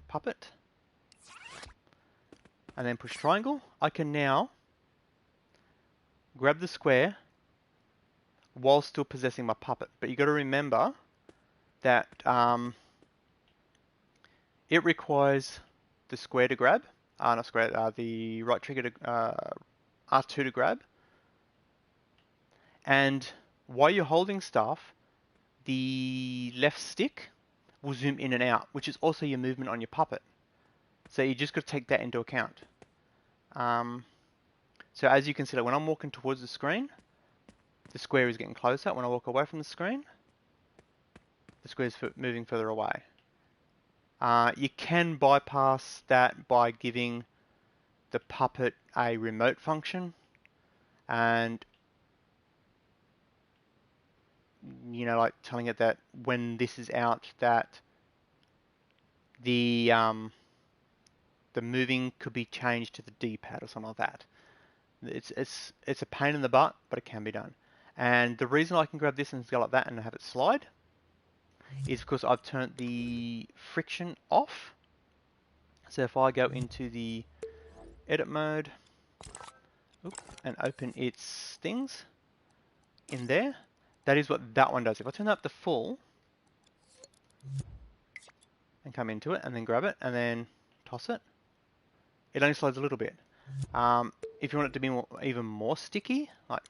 puppet, and then push triangle, I can now grab the square while still possessing my puppet. But you got to remember that it requires the square to grab, not square, the right trigger to R2 to grab. And while you're holding stuff, the left stick will zoom in and out, which is also your movement on your puppet. So you just got to take that into account. So as you can see, like when I'm walking towards the screen, the square is getting closer. When I walk away from the screen, the square is moving further away. You can bypass that by giving the puppet a remote function, and like telling it that when this is out, that the moving could be changed to the D-pad or something like that. It's a pain in the butt, but it can be done. And the reason I can grab this and go like that and have it slide is because I've turned the friction off. So if I go into the edit mode and open its things in there, that is what that one does. If I turn that up to full and come into it and then grab it and then toss it, it only slides a little bit. If you want it to be even more sticky, like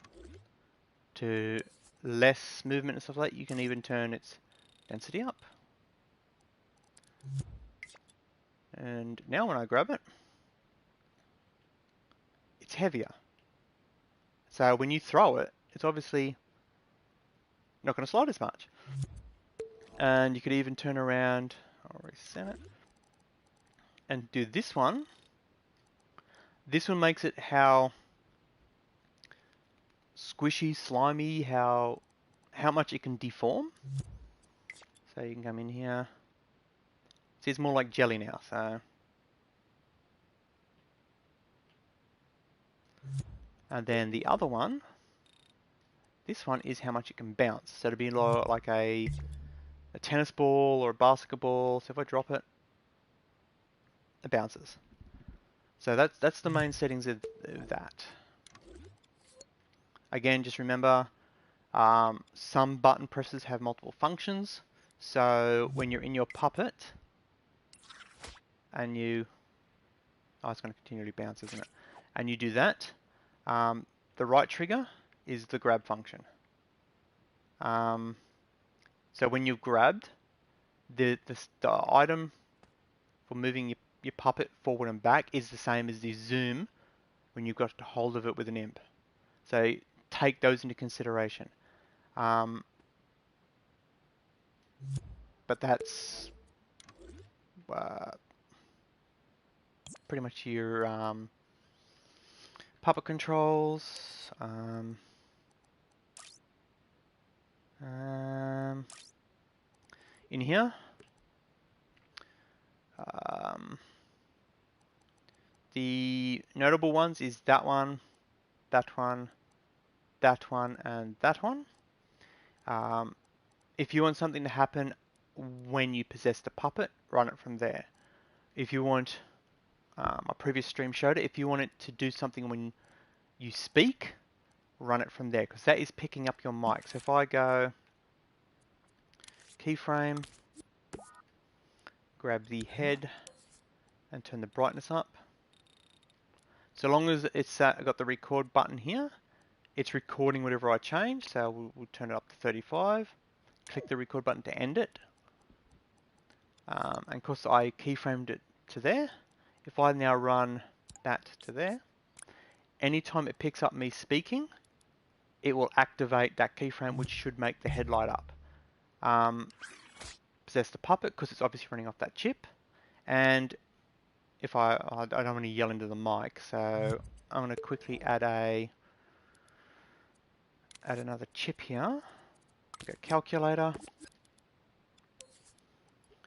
to less movement and stuff like that, you can even turn its density up. And now when I grab it, it's heavier. So when you throw it, it's obviously not going to slide as much. And you could even turn around, I'll reset it, and do this one. This one makes it how squishy, slimy, how much it can deform. So you can come in here. See, it's more like jelly now, so. And then the other one, this one is how much it can bounce. So to be like a tennis ball or a basketball. So if I drop it, it bounces. So that's the main settings of that. Again, just remember, some button presses have multiple functions. So when you're in your puppet and it's going to continually bounce, isn't it? And you do that, the right trigger is the grab function. So when you've grabbed the item for moving your puppet forward and back is the same as the zoom when you've got hold of it with an imp. So take those into consideration. But that's pretty much your puppet controls. In here, the notable ones is that one, that one, that one, and that one. If you want something to happen when you possess the puppet, run it from there. If you want, my previous stream showed it, if you want it to do something when you speak, run it from there, because that is picking up your mic. So if I go keyframe, grab the head, and turn the brightness up. So long as it's got the record button here, it's recording whatever I change. So we'll turn it up to 35. Click the record button to end it. And of course I keyframed it to there. If I now run that to there, anytime it picks up me speaking, it will activate that keyframe, which should make the head light up. Possess the puppet, because it's obviously running off that chip. And if I don't want to yell into the mic, so I'm going to quickly add another chip here. Go calculator.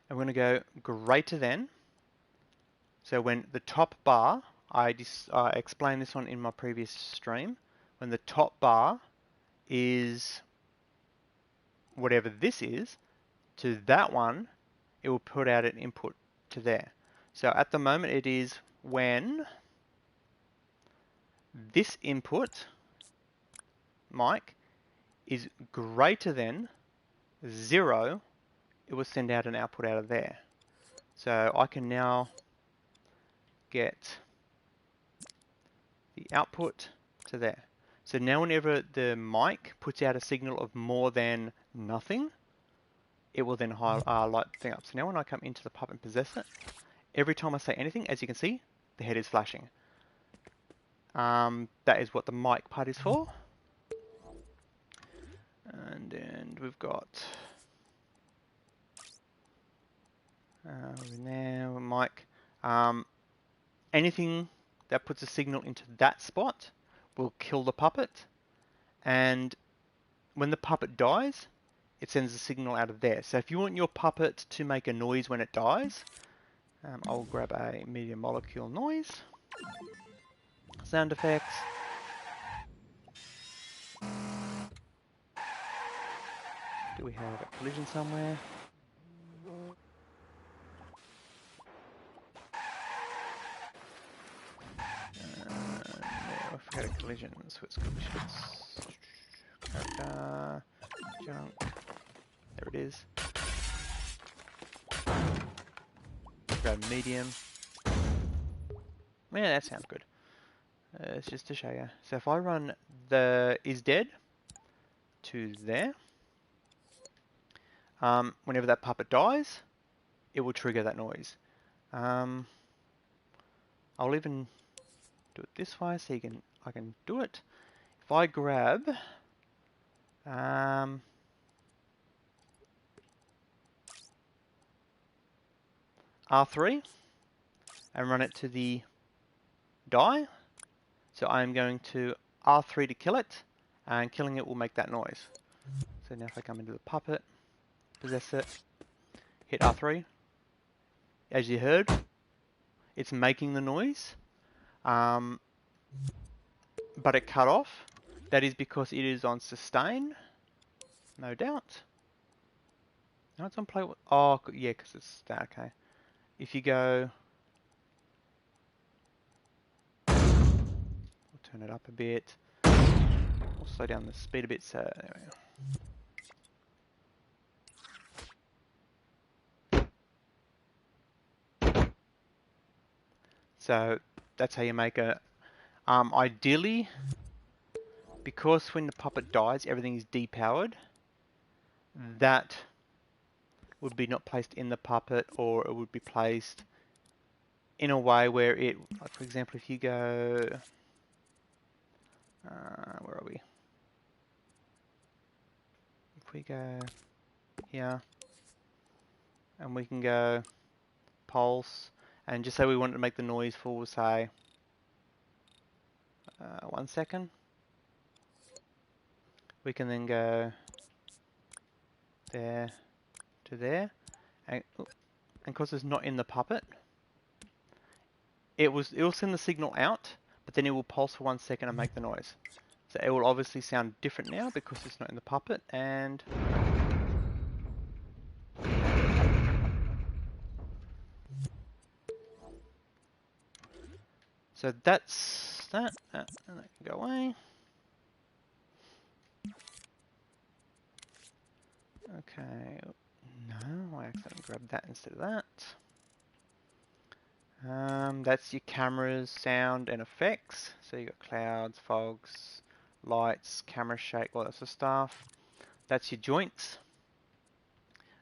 And we're going to go greater than. So when the top bar, I explained this one in my previous stream, when the top bar is whatever this is, to that one, it will put out an input to there. So at the moment it is when this input, mic, is greater than 0, it will send out an output out of there. So I can now get the output to there. So now whenever the mic puts out a signal of more than nothing, it will then light the thing up. So now when I come into the puppet and possess it, every time I say anything, as you can see, the head is flashing. That is what the mic part is for. And then we've got over there, mic. Anything that puts a signal into that spot will kill the puppet. And when the puppet dies, it sends a signal out of there. So if you want your puppet to make a noise when it dies, I'll grab a media molecule noise, sound effects. Do we have a collision somewhere? No, if we had a collision, so it's collisions. Character, junk. There it is. Grab medium. Yeah, that sounds good. It's just to show you. So if I run the is dead to there, whenever that puppet dies, it will trigger that noise. I'll even do it this way so I can do it. If I grab R3 and run it to the die, so I'm going to R3 to kill it, and killing it will make that noise. So now if I come into the puppet, possess it, hit R3, as you heard, it's making the noise, but it cut off. That is because it is on sustain, no doubt. No, it's on play. Oh, yeah, because it's okay. If you go, we'll turn it up a bit. We'll slow down the speed a bit. So there we go. So that's how you make a. Ideally, because when the puppet dies, everything is depowered. That would be not placed in the puppet, or it would be placed in a way where it, like for example, if you go, where are we? If we go here, and we can go pulse, and just say we want to make the noise for, say, 1 second. We can then go there to there, and because it's not in the puppet, it will send the signal out, but then it will pulse for 1 second and make the noise. So it will obviously sound different now because it's not in the puppet, and so that's that, and that can go away. Okay, no, I accidentally grabbed that instead of that. That's your camera's sound and effects. So you got clouds, fogs, lights, camera shake, all that sort of stuff. That's your joints.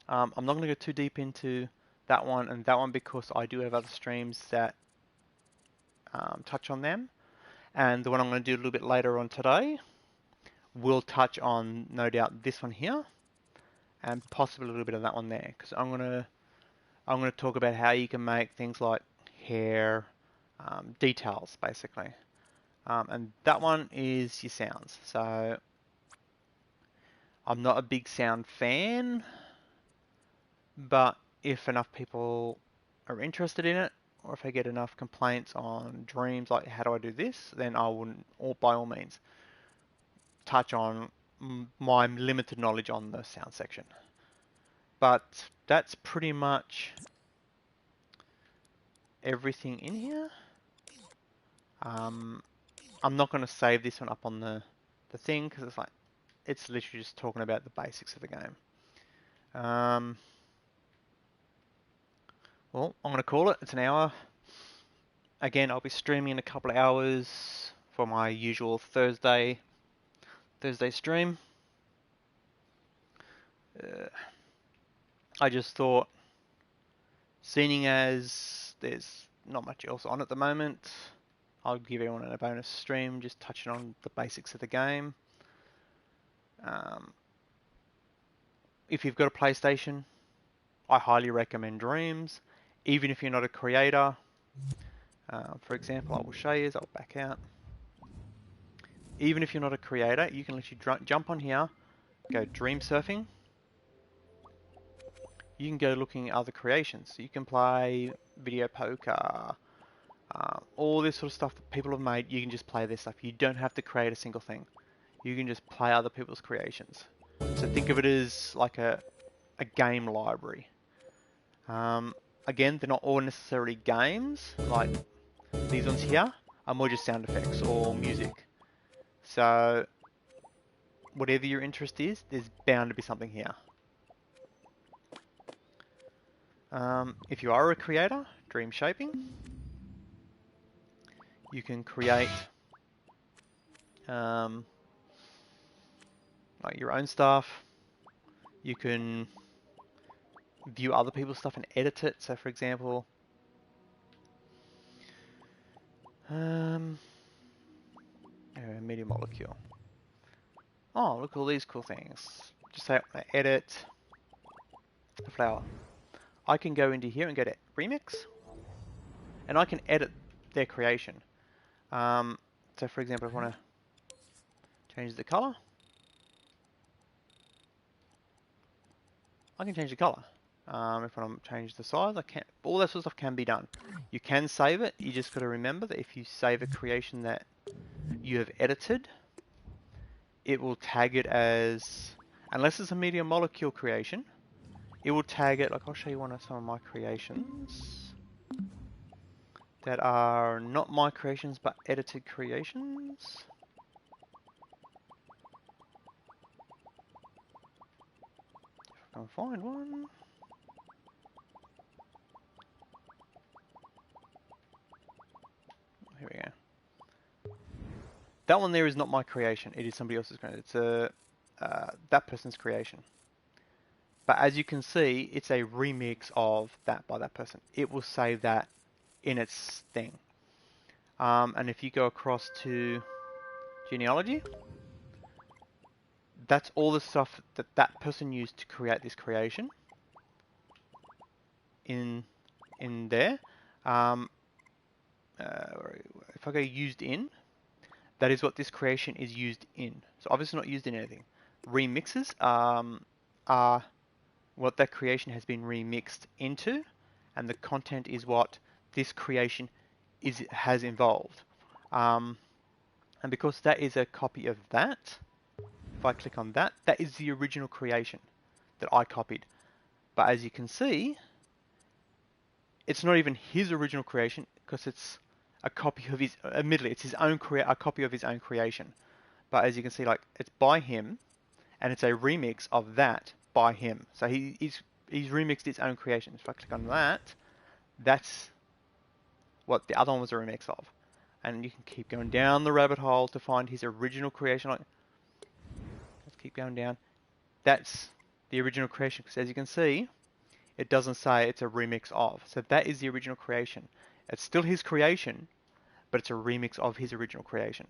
I'm not going to go too deep into that one and that one because I do have other streams that touch on them. And the one I'm going to do a little bit later on today will touch on, no doubt, this one here and possibly a little bit of that one there. Because I'm going to talk about how you can make things like hair details, basically. And that one is your sounds. So I'm not a big sound fan, but if enough people are interested in it, or if I get enough complaints on dreams, like how do I do this, then I wouldn't, or by all means, touch on my limited knowledge on the sound section. But that's pretty much everything in here. I'm not going to save this one up on the thing because it's literally just talking about the basics of the game. Well, I'm going to call it. It's an hour. Again, I'll be streaming in a couple of hours for my usual Thursday stream. I just thought, seeing as there's not much else on at the moment, I'll give everyone a bonus stream just touching on the basics of the game. If you've got a PlayStation, I highly recommend Dreams, even if you're not a creator. For example, I will show you as I'll back out. Even if you're not a creator, you can literally jump on here, go dream surfing. You can go looking at other creations. So you can play video poker, all this sort of stuff that people have made. You can just play their stuff. You don't have to create a single thing. You can just play other people's creations. So think of it as like a game library. Again, they're not all necessarily games. Like these ones here are more just sound effects or music. So whatever your interest is, there's bound to be something here. If you are a creator, dream shaping, you can create like your own stuff. You can view other people's stuff and edit it. So for example, media molecule. Oh, look at all these cool things. Just say edit the flower. I can go into here and go to remix, and I can edit their creation. So for example, if I want to change the color, I can change the color. If I want to change the size, I can. All that sort of stuff can be done. You can save it. You just got to remember that if you save a creation that you have edited, it will tag it as, unless it's a media molecule creation, it will tag it, like I'll show you one of some of my creations that are not my creations but edited creations. If I can find one. Here we go. That one there is not my creation. It is somebody else's creation. It's that person's creation. But as you can see, it's a remix of that by that person. It will save that in its thing. And if you go across to genealogy, that's all the stuff that that person used to create this creation in there. If I go used in, that is what this creation is used in. So obviously not used in anything. Remixes are what that creation has been remixed into, and the content is what this creation has involved. And because that is a copy of that, if I click on that, that is the original creation that I copied. But as you can see, it's not even his original creation because it's a copy of his, admittedly, it's his own a copy of his own creation. But as you can see, like, it's by him, and it's a remix of that by him. So he's remixed his own creation. If I click on that, that's what the other one was a remix of. And you can keep going down the rabbit hole to find his original creation. Like, let's keep going down. That's the original creation, because as you can see, it doesn't say it's a remix of. So that is the original creation. It's still his creation, but it's a remix of his original creation.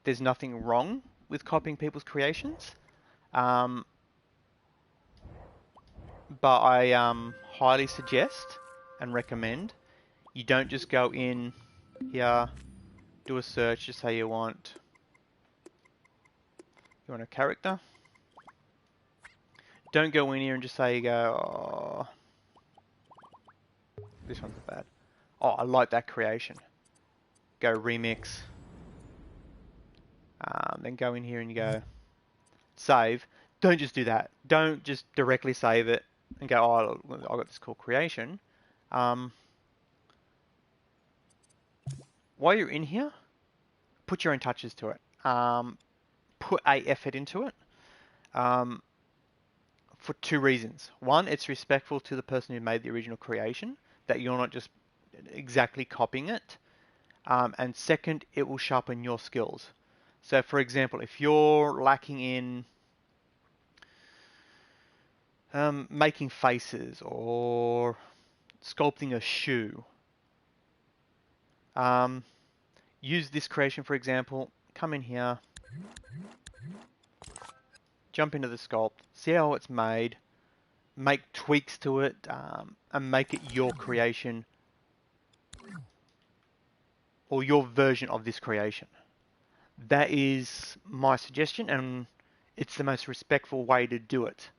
There's nothing wrong with copying people's creations, but I highly suggest and recommend you don't just go in here, do a search, just say you want a character. Don't go in here and just say you go, oh, this one's bad. Oh, I like that creation. Go remix. Then go in here and you go save. Don't just do that. Don't just directly save it and go, oh, I got this cool creation. While you're in here, put your own touches to it. Put a effort into it. For two reasons. One, it's respectful to the person who made the original creation, that you're not just exactly copying it. And second, it will sharpen your skills. So for example, if you're lacking in making faces or sculpting a shoe, use this creation, for example, come in here, jump into the sculpt, see how it's made, make tweaks to it, and make it your creation or your version of this creation. That is my suggestion, and it's the most respectful way to do it.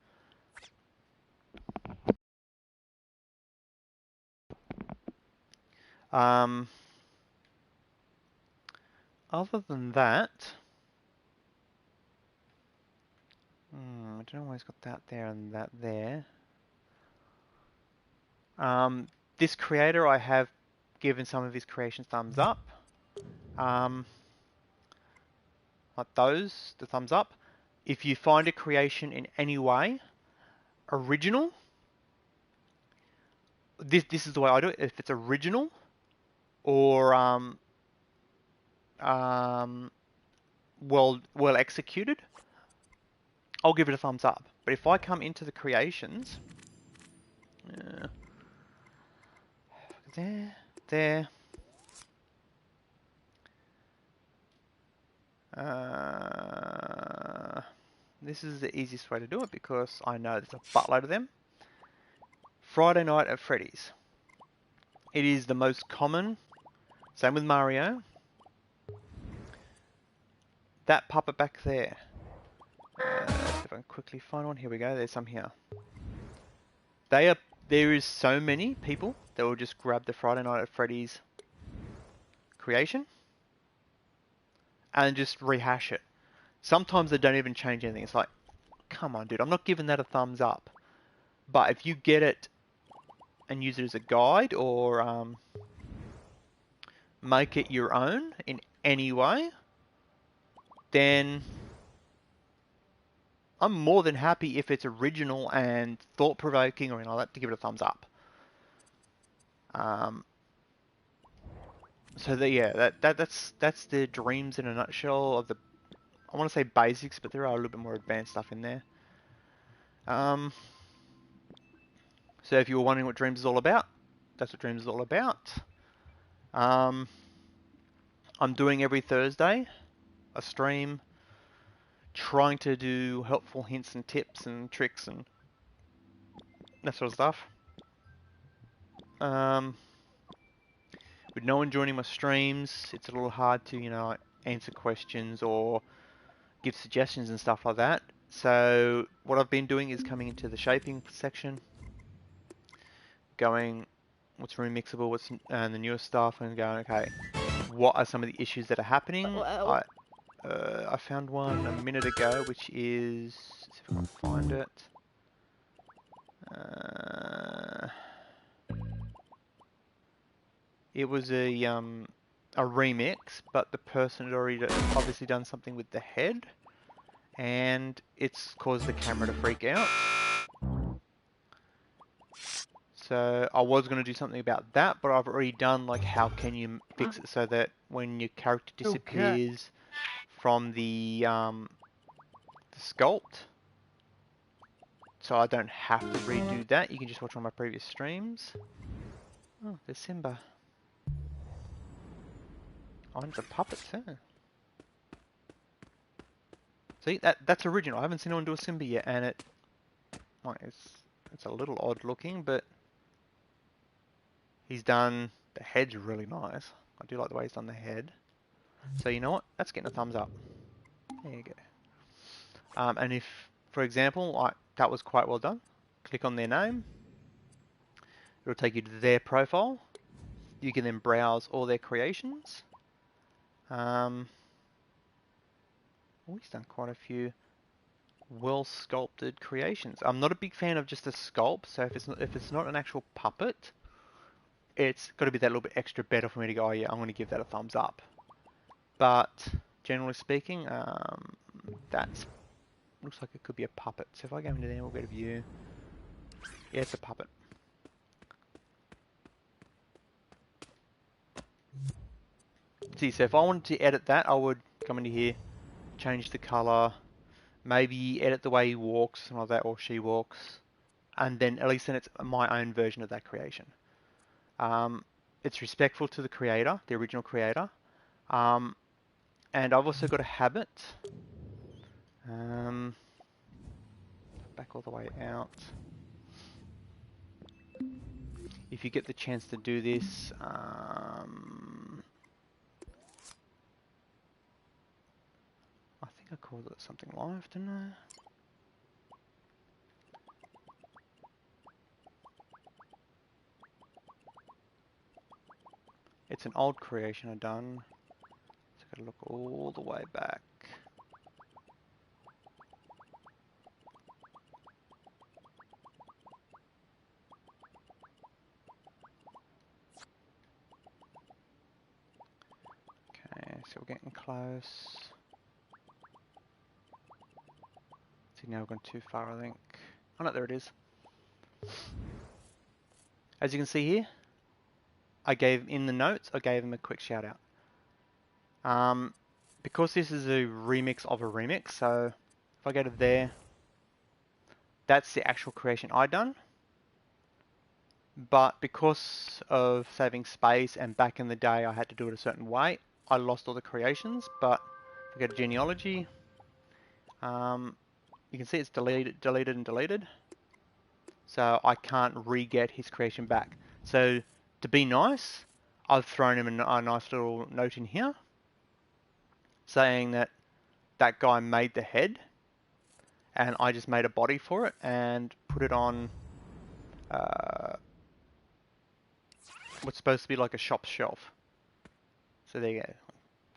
Other than that, I don't know why it's got that there and that there. This creator, I have given some of his creations thumbs up. Like those, the thumbs up. If you find a creation in any way original, this is the way I do it. If it's original or well executed, I'll give it a thumbs up. But if I come into the creations, there. This is the easiest way to do it because I know there's a buttload of them. Friday Night at Freddy's. It is the most common. Same with Mario. That puppet back there. If I can quickly find one, here we go. There's some here. There is so many people that will just grab the Friday Night at Freddy's creation and just rehash it. Sometimes they don't even change anything. It's like, come on, dude, I'm not giving that a thumbs up. But if you get it and use it as a guide or make it your own in any way, then I'm more than happy if it's original and thought-provoking or anything like that to give it a thumbs up. So yeah, that's the dreams in a nutshell of I want to say basics, but there are a little bit more advanced stuff in there. So if you were wondering what Dreams is all about, that's what Dreams is all about. I'm doing every Thursday a stream trying to do helpful hints and tips and tricks and that sort of stuff. With no one joining my streams, it's a little hard to, answer questions or give suggestions and stuff like that. So what I've been doing is coming into the shaping section, going what's remixable, what's the newest stuff, and going, okay, what are some of the issues that are happening? I found one a minute ago, which is, let's see if I can find it. It was a remix, but the person had already obviously done something with the head, and it's caused the camera to freak out. So I was going to do something about that, but I've already done like how can you fix it so that when your character disappears from the sculpt, so I don't have to redo that. You can just watch one of my previous streams. Oh, there's Simba. Oh, and it's a puppet too. See, that's original. I haven't seen anyone do a Simba yet, and it's a little odd looking, but he's done, the head's really nice. I do like the way he's done the head. So you know what? That's getting a thumbs up. There you go. And if, for example, that was quite well done. Click on their name. It'll take you to their profile. You can then browse all their creations. Oh, he's done quite a few well sculpted creations. I'm not a big fan of just a sculpt, so if it's not an actual puppet, it's got to be that little bit extra better for me to go, oh yeah, I'm going to give that a thumbs up. But generally speaking, that looks like it could be a puppet. So if I go into there, we'll get a view. Yeah, it's a puppet. See, so if I wanted to edit that, I would come into here, change the color, maybe edit the way he walks, something like that, or she walks, and then at least then it's my own version of that creation. It's respectful to the creator, the original creator, and I've also got a habit. Back all the way out. If you get the chance to do this, I think I called it something live, didn't I? It's an old creation I've done. So I've got to look all the way back. Okay, so we're getting close. See, now we've gone too far, I think. Oh no, there it is. As you can see here, I gave in the notes, I gave him a quick shout out. Because this is a remix of a remix, so if I go to there, that's the actual creation I done. But because of saving space and back in the day I had to do it a certain way, I lost all the creations. But if we go to genealogy, you can see it's deleted, and deleted. So I can't re-get his creation back. So to be nice, I've thrown him a nice little note in here saying that that guy made the head and I just made a body for it and put it on what's supposed to be like a shop shelf. So there you go.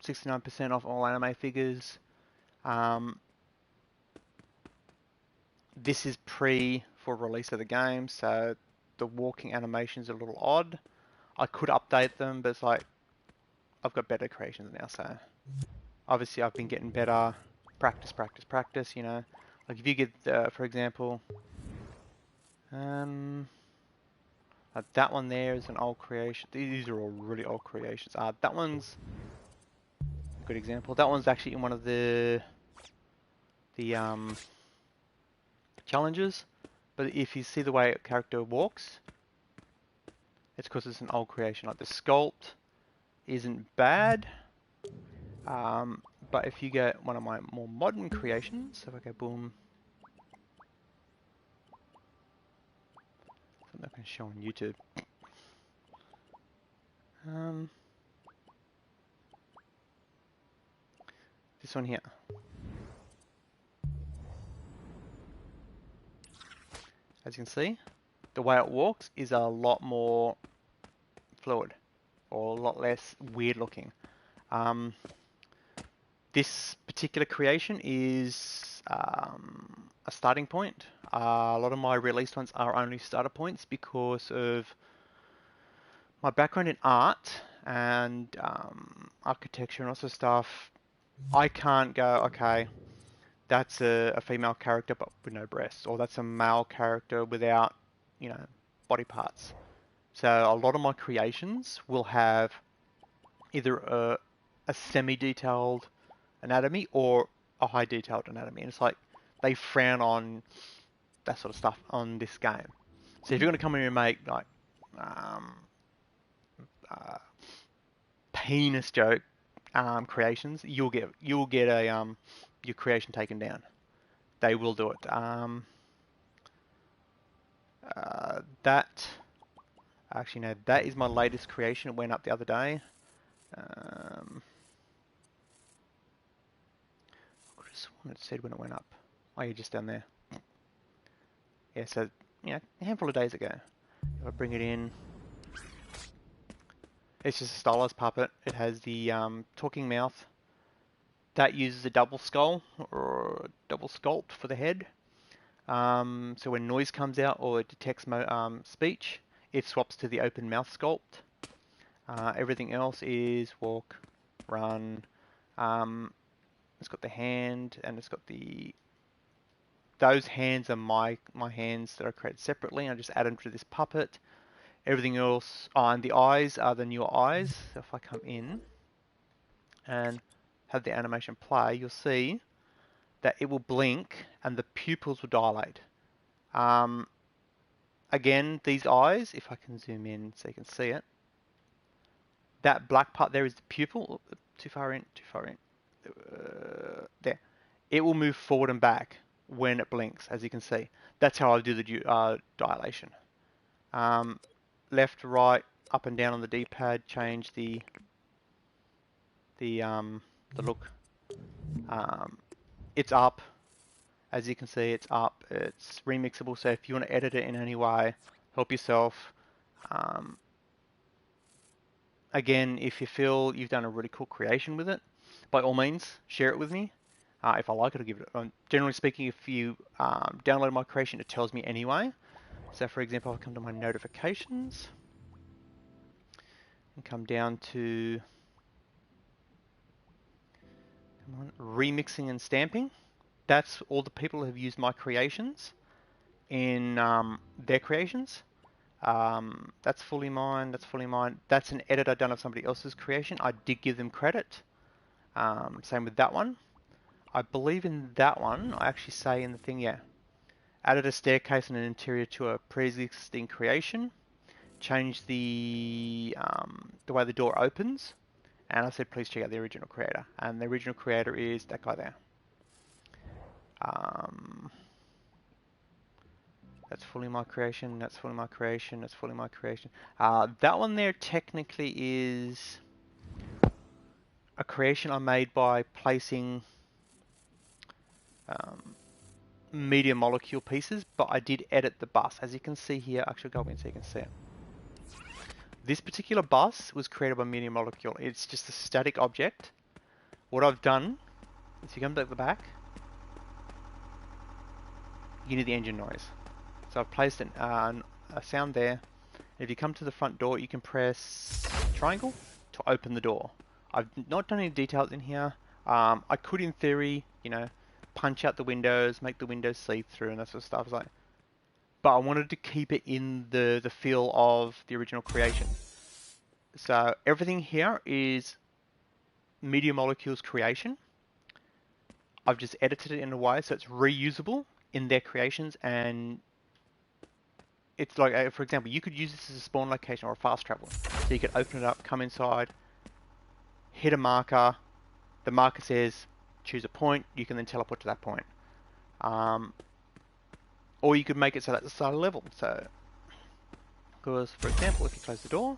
69% off all anime figures. This is pre for release of the game, so the walking animations are a little odd. I could update them, but it's like I've got better creations now, so obviously I've been getting better. Practice, practice, practice, you know. Like if you get, for example, that one there is an old creation. These are all really old creations. That one's a good example. That one's actually in one of the the challenges. But if you see the way a character walks, it's because it's an old creation. Like the sculpt isn't bad, but if you get one of my more modern creations, so if I go boom, something I can show on YouTube. This one here. As you can see, the way it walks is a lot more fluid, or a lot less weird looking. This particular creation is a starting point. A lot of my released ones are only starter points because of my background in art and architecture and also stuff. I can't go, okay, that's a female character but with no breasts, or that's a male character without, you know, body parts. So a lot of my creations will have either a semi-detailed anatomy or a high detailed anatomy. And it's like they frown on that sort of stuff on this game. So if you're going to come in and make like penis joke creations, you'll get a your creation taken down. They will do it. That actually no, that is my latest creation. It went up the other day. I just wanted to see when it went up. Oh, you're just down there. Yeah, so a handful of days ago. If I bring it in, it's just a stylized puppet. It has the talking mouth. That uses a double skull or double sculpt for the head. So when noise comes out or it detects speech, it swaps to the open mouth sculpt. Everything else is walk, run. It's got the hand and it's got those hands are my hands that I created separately. I just add them to this puppet. Everything else, and the eyes are the newer eyes. So if I come in and have the animation play, you'll see that it will blink and the pupils will dilate. Again, these eyes, if I can zoom in so you can see it, that black part there is the pupil. Too far in. There. It will move forward and back when it blinks, as you can see. That's how I do the dilation. Left, right, up and down on the D-pad, change the look. It's up. As you can see, it's up. It's remixable, so if you want to edit it in any way, help yourself. Again, if you feel you've done a really cool creation with it, by all means, share it with me. If I like it, I'll give it. Generally speaking, if you download my creation, it tells me anyway. So, for example, I'll come to my notifications and come down to remixing and stamping. That's all the people who have used my creations in their creations. That's fully mine. That's fully mine. That's an edit I've done of somebody else's creation. I did give them credit. Same with that one. I believe in that one, I actually say in the thing, yeah, added a staircase and an interior to a pre-existing creation, changed the way the door opens, and I said please check out the original creator. And the original creator is that guy there. That's fully my creation, that's fully my creation, that's fully my creation. That one there technically is a creation I made by placing media molecule pieces, but I did edit the bus. As you can see here, actually go in so you can see it. This particular bus was created by media molecule. It's just a static object. What I've done is if you come to the back, you hear the engine noise. So I've placed a sound there. If you come to the front door, you can press triangle to open the door. I've not done any details in here. I could, in theory, punch out the windows, make the windows see-through and that sort of stuff. But I wanted to keep it in the feel of the original creation. So everything here is Media Molecule's creation. I've just edited it in a way so it's reusable in their creations, and it's like, for example, you could use this as a spawn location or a fast travel. So you could open it up, come inside, hit a marker, the marker says choose a point, you can then teleport to that point. Or you could make it so that's the start of the level. So, because for example, if you close the door,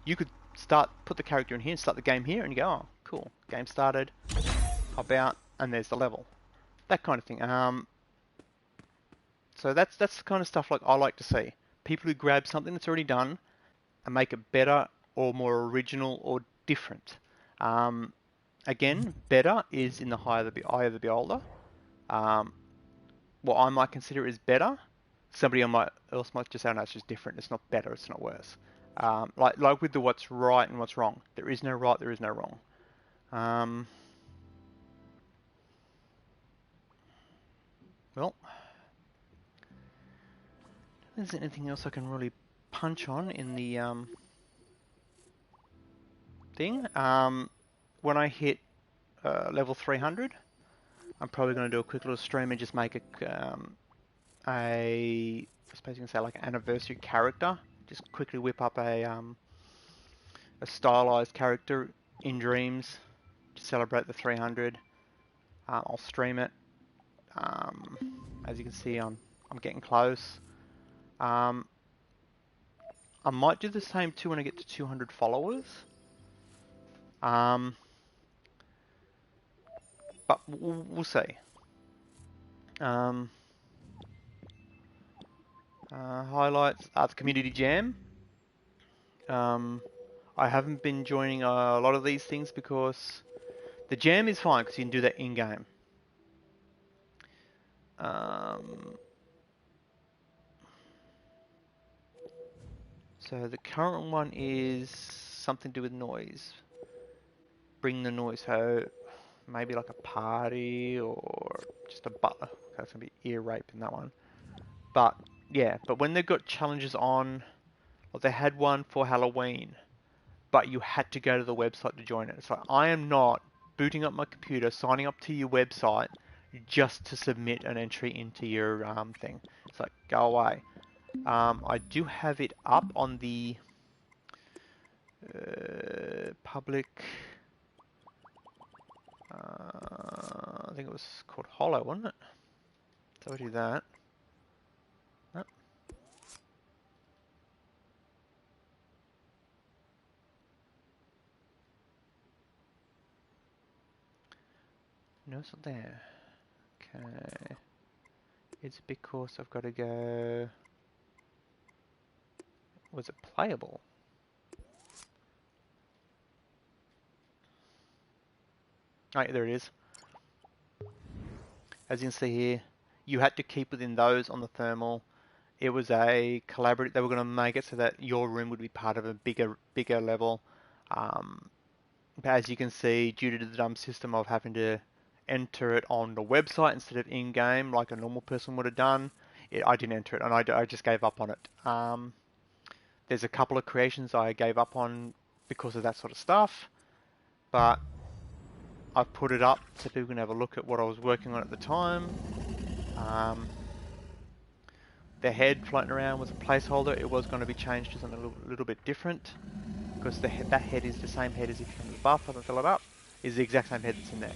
you could put the character in here and start the game here, and you go, oh, cool, game started, hop out, and there's the level. That kind of thing. So that's the kind of stuff like I like to see. People who grab something that's already done and make it better or more original or different. Again, better is in the eye of the beholder. What I might consider is better, somebody else might just say, no, it's just different. It's not better. It's not worse. Like with the what's right and what's wrong. There is no right. There is no wrong. Well, is there anything else I can really punch on in the thing? When I hit level 300, I'm probably going to do a quick little stream and just make I suppose you can say like an anniversary character. Just quickly whip up a stylized character in Dreams to celebrate the 300. I'll stream it. As you can see, I'm getting close. I might do the same too when I get to 200 followers. But we'll see. Highlights, the community jam. I haven't been joining a lot of these things because the jam is fine because you can do that in-game. So the current one is something to do with noise. Bring the noise. So maybe like a party or just a butler. That's gonna be ear rape in that one. But yeah, but when they've got challenges on, well, they had one for Halloween, but you had to go to the website to join it. So I am not booting up my computer, signing up to your website just to submit an entry into your thing. It's like, go away. I do have it up on the public. I think it was called Hollow, wasn't it? So I do that. Oh. No, it's not there. Okay. It's because I've got to go. Was it playable? Right, there it is. As you can see here, you had to keep within those on the thermal. It was a collaborative. They were going to make it so that your room would be part of a bigger level. But as you can see, due to the dumb system of having to enter it on the website instead of in-game, like a normal person would have done, I didn't enter it, and I just gave up on it. There's a couple of creations I gave up on because of that sort of stuff, but I've put it up so people can have a look at what I was working on at the time. The head floating around was a placeholder. It was going to be changed to something a little bit different, because that head is the same head as if you come to the bathtub and fill it up. Is the exact same head that's in there.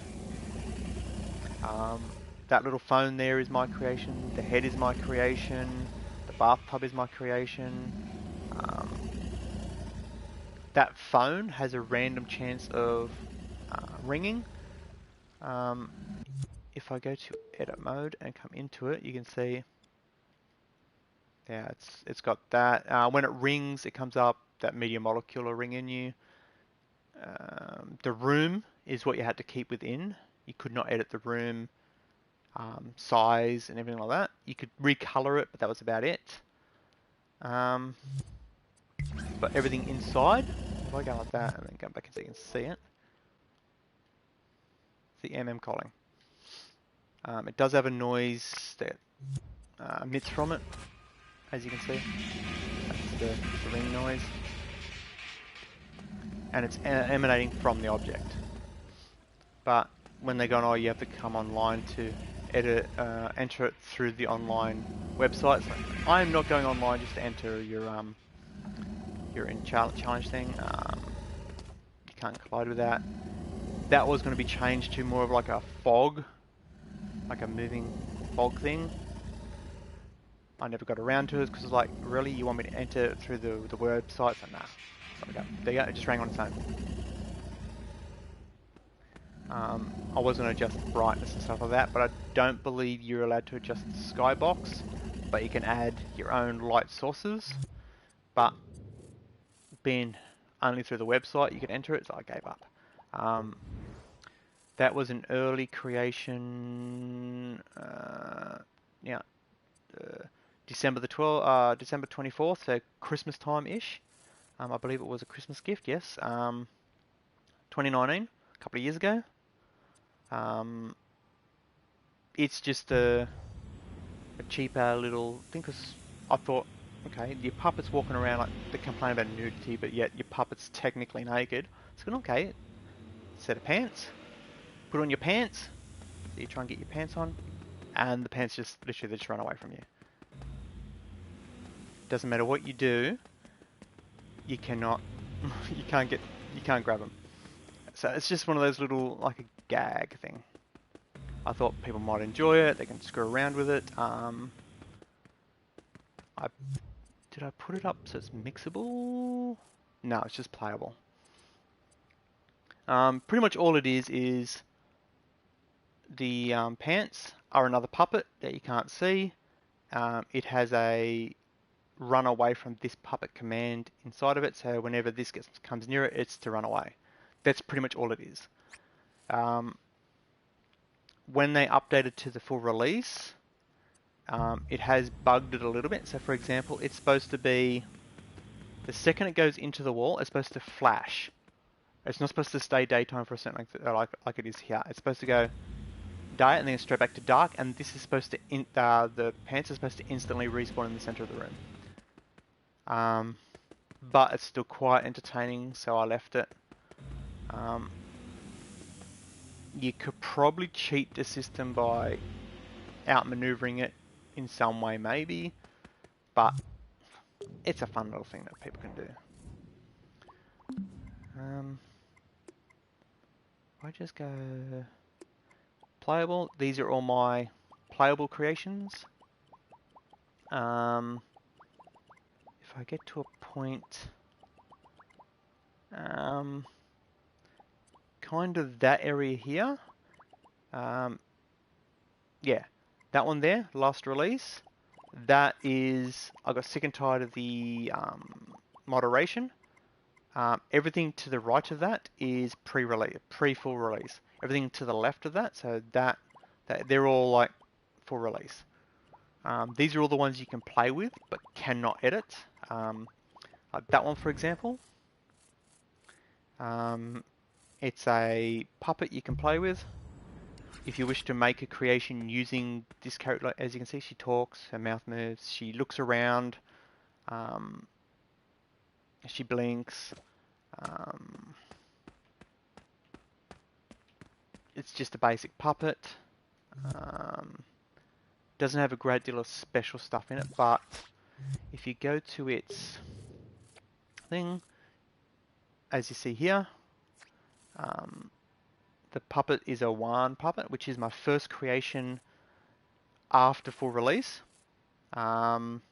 That little phone there is my creation. The head is my creation. The bathtub is my creation. That phone has a random chance of ringing. If I go to edit mode and come into it, you can see, yeah, it's got that. When it rings, it comes up that media molecule will ring in you. The room is what you had to keep within. You could not edit the room size and everything like that. You could recolor it, but that was about it. But everything inside, if I go like that and then go back and so you can see it, it's the MM calling. It does have a noise that emits from it, as you can see. That's the ring noise. And it's emanating from the object. But when they're going, oh, you have to come online to edit, enter it through the online websites. I'm not going online just to enter your in challenge thing. You can't collide with that. That was going to be changed to more of like a fog, like a moving fog thing. I never got around to it because it's like, really, you want me to enter it through the websites? And nah. So there you go. It just rang on its own. I was going to adjust brightness and stuff like that, but I don't believe you're allowed to adjust the skybox, but you can add your own light sources. But being only through the website, you could enter it, so I gave up. That was an early creation. Yeah, December the 12th, December 24th, so Christmas time-ish. I believe it was a Christmas gift. Yes. 2019, a couple of years ago. It's just a cheaper little thing because I thought, okay, your puppet's walking around like they complain about nudity, but yet your puppet's technically naked. It's good, okay. Set of pants, put on your pants. So you try and get your pants on, and the pants just literally just run away from you. Doesn't matter what you do, you cannot, you can't grab them. So it's just one of those little like a gag thing. I thought people might enjoy it. They can screw around with it. Did I put it up so it's mixable? No, it's just playable. Pretty much all it is the pants are another puppet that you can't see. It has a run away from this puppet command inside of it, so whenever this comes near it, it's to run away. That's pretty much all it is. When they updated to the full release, it has bugged it a little bit. So for example, it's supposed to be, the second it goes into the wall, it's supposed to flash. It's not supposed to stay daytime for a second like it is here. It's supposed to go day and then straight back to dark, and this is supposed to, the pants are supposed to instantly respawn in the center of the room. But it's still quite entertaining, so I left it. You could probably cheat the system by outmaneuvering it in some way, maybe, but it's a fun little thing that people can do. I just go playable. These are all my playable creations. If I get to a point, kind of that area here. Yeah, that one there, last release. That is, I got sick and tired of the moderation. Everything to the right of that is pre-release, pre-full release. Everything to the left of that, so that they're all like full release. These are all the ones you can play with, but cannot edit. Like that one, for example. It's a puppet you can play with. If you wish to make a creation using this character, as you can see, she talks, her mouth moves, she looks around, she blinks. It's just a basic puppet. Doesn't have a great deal of special stuff in it, but if you go to its thing, as you see here, the puppet is a Wan puppet, which is my first creation after full release. You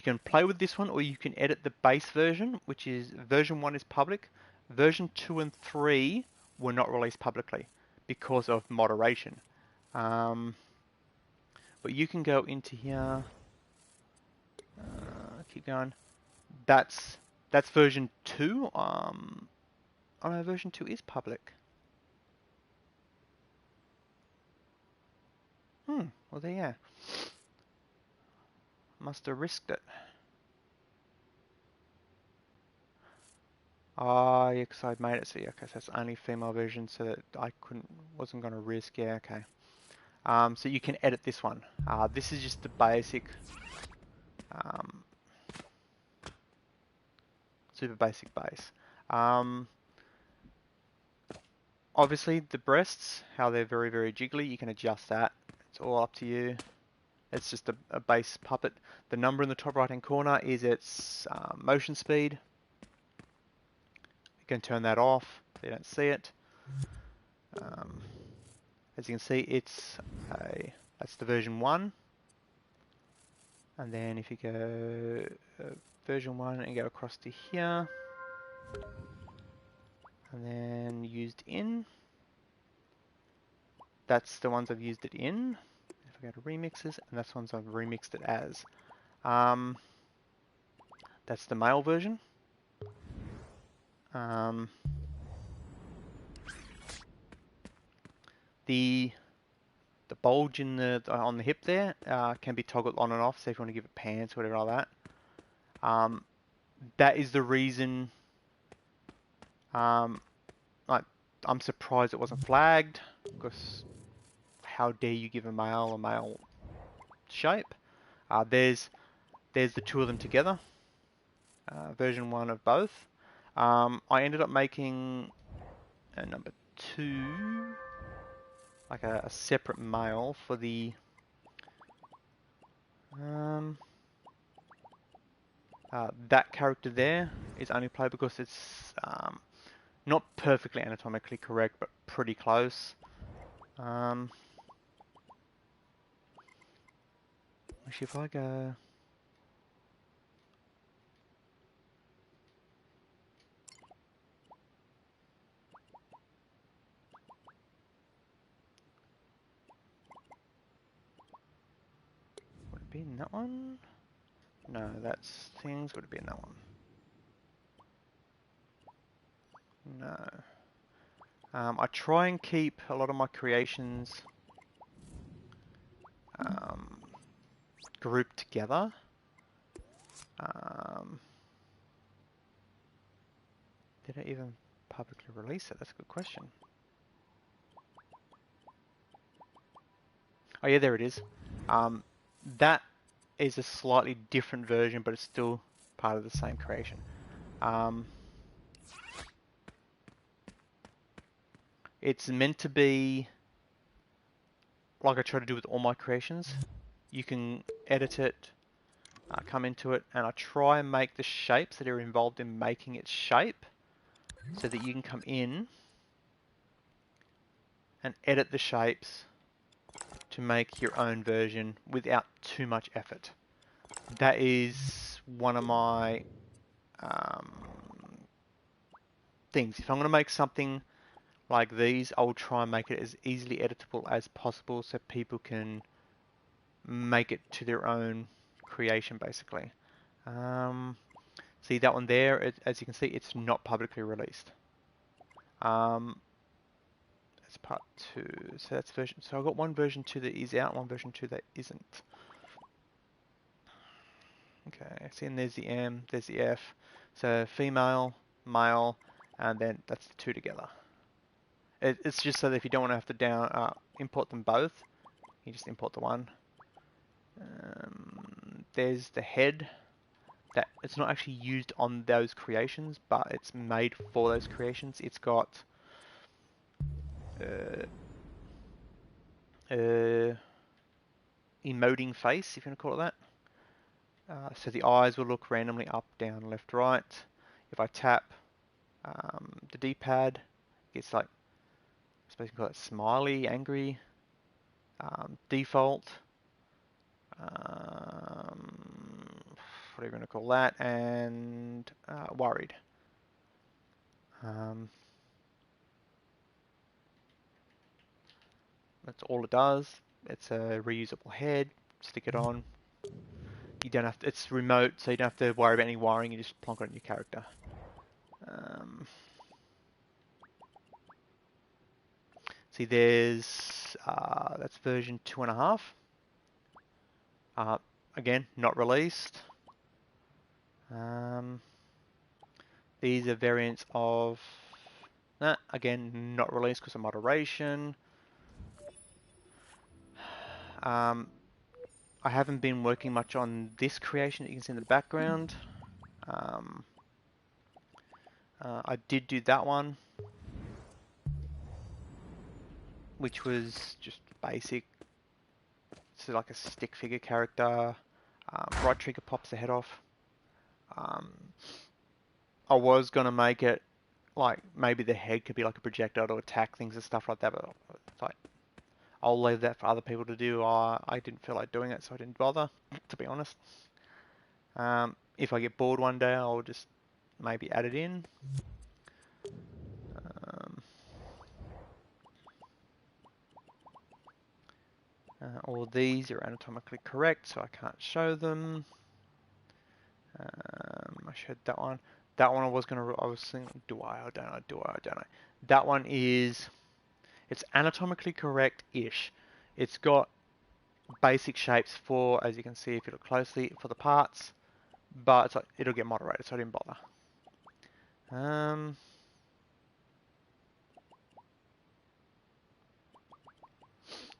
can play with this one, or you can edit the base version, which is version 1 is public. Version 2 and 3 were not released publicly because of moderation. But you can go into here. Keep going. That's version 2. Oh no, version 2 is public. Well there you go. Must have risked it. Oh, yeah, because I'd made it so, yeah, okay, so that's only female version, so that I wasn't going to risk, yeah, okay. So you can edit this one. This is just the basic, super basic base. Obviously, the breasts, how they're very, very jiggly, you can adjust that. It's all up to you. It's just a base puppet. The number in the top right-hand corner is its motion speed. You can turn that off so you don't see it. As you can see, that's the version 1. And then if you go version 1 and go across to here, and then used in, that's the ones I've used it in. If I go to remixes, and that's the ones I've remixed it as. That's the male version. The bulge in on the hip there can be toggled on and off, so if you want to give it pants or whatever like that. That is the reason I'm surprised it wasn't flagged, because how dare you give a male shape. There's the two of them together, version 1 of both. I ended up making a number 2, like a separate male for the that character there is only played because it's not perfectly anatomically correct, but pretty close. Actually, if I go... Would it be in that one? No, that's things. Would it be in that one? No. I try and keep a lot of my creations grouped together. Did I even publicly release it? That's a good question. Oh yeah, there it is. That is a slightly different version, but it's still part of the same creation. It's meant to be like I try to do with all my creations. You can edit it, come into it, and I try and make the shapes that are involved in making its shape so that you can come in and edit the shapes to make your own version without too much effort. That is one of my things. If I'm going to make something like these, I will try and make it as easily editable as possible so people can make it to their own creation, basically. See that one there, as you can see, it's not publicly released. That's part 2, so that's version, so I've got one version 2 that is out, one version 2 that isn't. Okay, see, and there's the M, there's the F, so female, male, and then that's the 2 together. It's just so that if you don't want to have to import them both, you just import the one. There's the head. That it's not actually used on those creations, but it's made for those creations. It's got emoting face, if you want to call it that. So the eyes will look randomly up, down, left, right. If I tap the D-pad, it's like, I suppose you can call it smiley, angry, default, whatever you want to call that, and worried. That's all it does. It's a reusable head. Stick it on. You don't have to, it's remote, so you don't have to worry about any wiring. You just plonk it on your character. See, there's that's version 2.5. Again, not released. These are variants of that. Again, not released because of moderation. I haven't been working much on this creation that you can see in the background. I did do that one. which was just basic. It's like a stick figure character. Right trigger pops the head off. I was gonna make it like maybe the head could be like a projectile to attack things and stuff like that, but it's like I'll leave that for other people to do. I didn't feel like doing it, so I didn't bother, to be honest. If I get bored one day, I'll just maybe add it in. Um, all these are anatomically correct, so I can't show them. I showed that one. That one I was thinking, do I? I don't know. Do I? I don't know. That one is, it's anatomically correct-ish. It's got basic shapes for, as you can see if you look closely, for the parts, but it's like, it'll get moderated, so I didn't bother.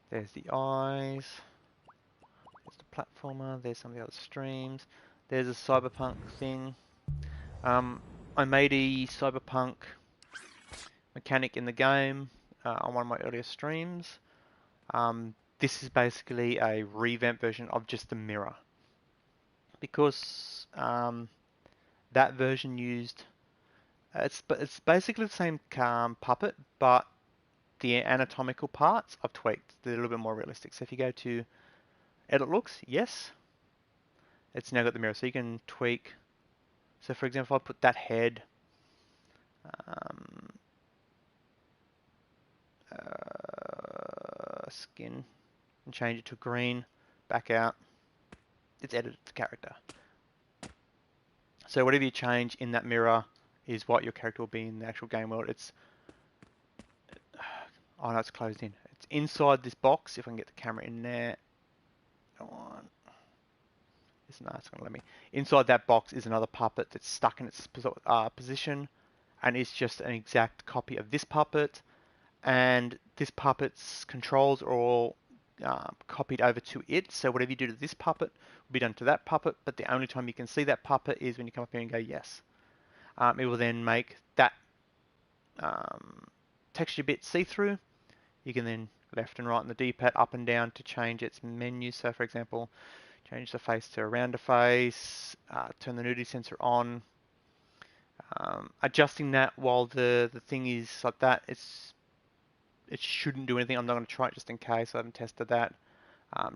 There's the eyes. There's the platformer. There's some of the other streams. There's a cyberpunk thing. I made a cyberpunk mechanic in the game on one of my earlier streams. This is basically a revamped version of just the mirror, because that version used it's basically the same puppet, but the anatomical parts I've tweaked. They're a little bit more realistic. So if you go to edit looks, yes, it's now got the mirror, so you can tweak. So for example, if I put that head, skin, and change it to green, back out, it's edited the character. So whatever you change in that mirror is what your character will be in the actual game world. Oh no, it's closed in. It's inside this box. If I can get the camera in there. Come on. It's not going to let me. Inside that box is another puppet that's stuck in its position, and it's just an exact copy of this puppet. And this puppet's controls are all copied over to it. So whatever you do to this puppet will be done to that puppet. But the only time you can see that puppet is when you come up here and go yes. It will then make that texture bit see-through. You can then left and right on the D-pad, up and down to change its menu. So for example, change the face to a rounder face, turn the nudity sensor on. Adjusting that while the thing is like that, it shouldn't do anything. I'm not going to try it just in case. I haven't tested that.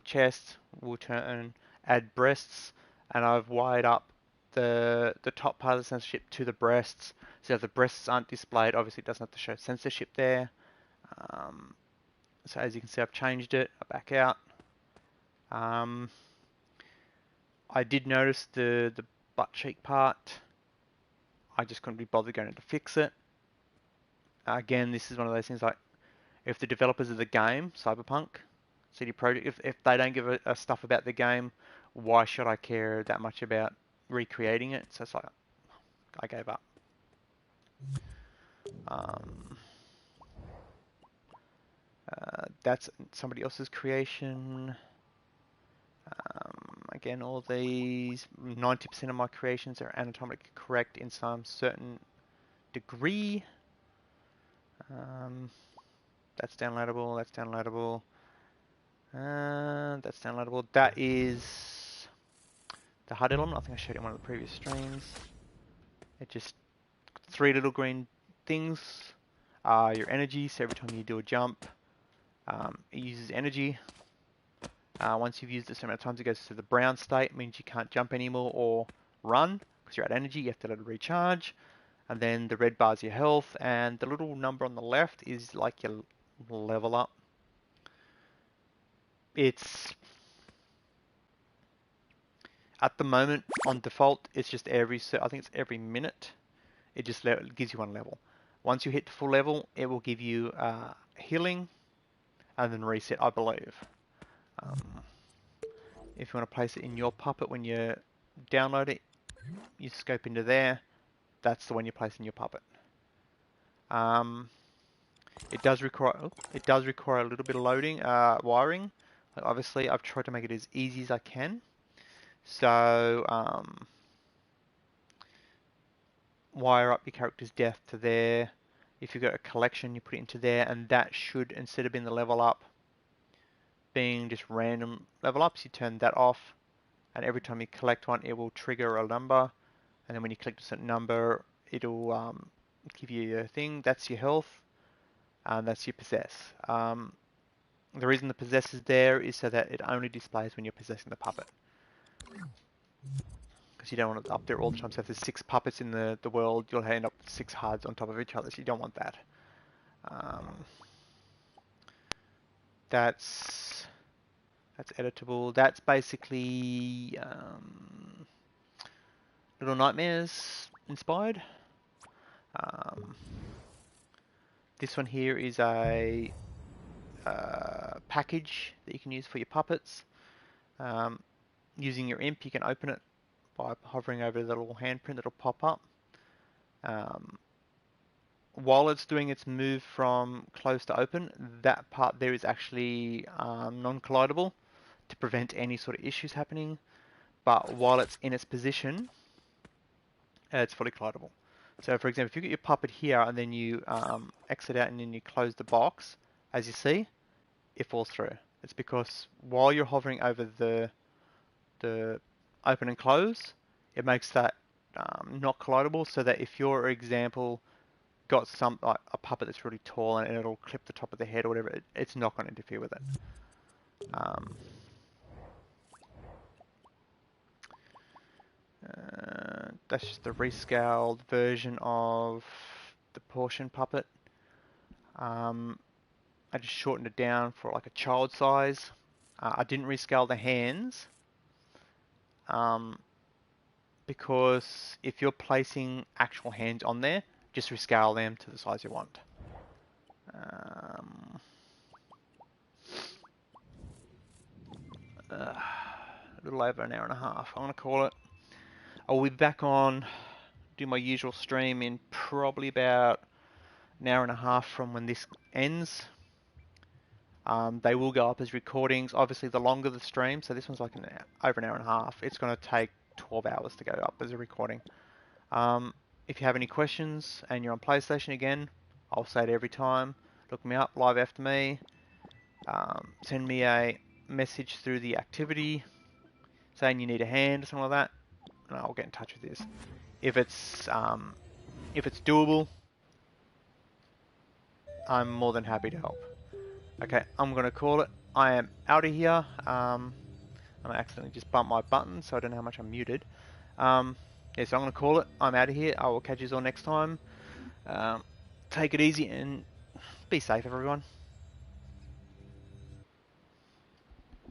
Chest, we'll turn, add breasts, and I've wired up the top part of the censorship to the breasts. So if the breasts aren't displayed, obviously it doesn't have to show censorship there. So as you can see, I've changed it. I back out. I did notice the butt cheek part. I just couldn't be bothered going to fix it. Again, this is one of those things like, if the developers of the game, Cyberpunk, CD Projekt, if they don't give a stuff about the game, why should I care that much about recreating it? So it's like, I gave up. That's somebody else's creation. Again, all these, 90% of my creations are anatomically correct in some certain degree. That's downloadable, that's downloadable. That's downloadable. That is the HUD element. I think I showed it in one of the previous streams. It just, 3 little green things are your energy. So every time you do a jump, it uses energy. Once you've used it so many times, it goes to the brown state. It means you can't jump anymore or run because you're at energy. You have to let it recharge. And then the red bar is your health, and the little number on the left is like your level up. It's, at the moment on default, it's just I think it's every minute. It just gives you 1 level. Once you hit full level, it will give you healing and then reset, I believe. If you want to place it in your puppet when you download it, you scope into there. That's the one you place in your puppet. It does require a little bit of loading, wiring. Obviously, I've tried to make it as easy as I can. So wire up your character's death to there. If you've got a collection, you put it into there, and that should, instead of being the level up, being just random level ups, you turn that off, and every time you collect one, it will trigger a number, and then when you collect a certain number, it'll give you your thing. That's your health, and that's your possess. The reason the possess is there is so that it only displays when you're possessing the puppet. Because you don't want it up there all the time. So if there's 6 puppets in the world, you'll end up with 6 HUDs on top of each other, so you don't want that. That's editable. That's basically Little Nightmares inspired. This one here is a package that you can use for your puppets. Using your imp, you can open it by hovering over the little handprint that'll pop up. While it's doing its move from close to open, that part there is actually non-collidable to prevent any sort of issues happening. But while it's in its position, it's fully collidable. So for example, if you get your puppet here and then you exit out and then you close the box, as you see, it falls through. It's because while you're hovering over the open and close, it makes that not collidable, so that if you're, for example, got some like a puppet that's really tall and it'll clip the top of the head or whatever, it's not going to interfere with it. That's just the rescaled version of the portion puppet. I just shortened it down for like a child size. I didn't rescale the hands because if you're placing actual hands on there, just rescale them to the size you want. A little over an hour and a half, I'm going to call it. I'll be back on, do my usual stream in probably about an hour and a half from when this ends. They will go up as recordings. Obviously, the longer the stream, so this one's like over an hour and a half, it's going to take 12 hours to go up as a recording. If you have any questions and you're on PlayStation again, I'll say it every time. Look me up, live after me. Send me a message through the activity saying you need a hand or something like that, and I'll get in touch with you. If it's doable, I'm more than happy to help. Okay, I'm going to call it. I am out of here. I accidentally just bumped my button, so I don't know how much I'm muted. Yeah, so I'm going to call it. I'm out of here. I will catch you all next time. Take it easy and be safe, everyone.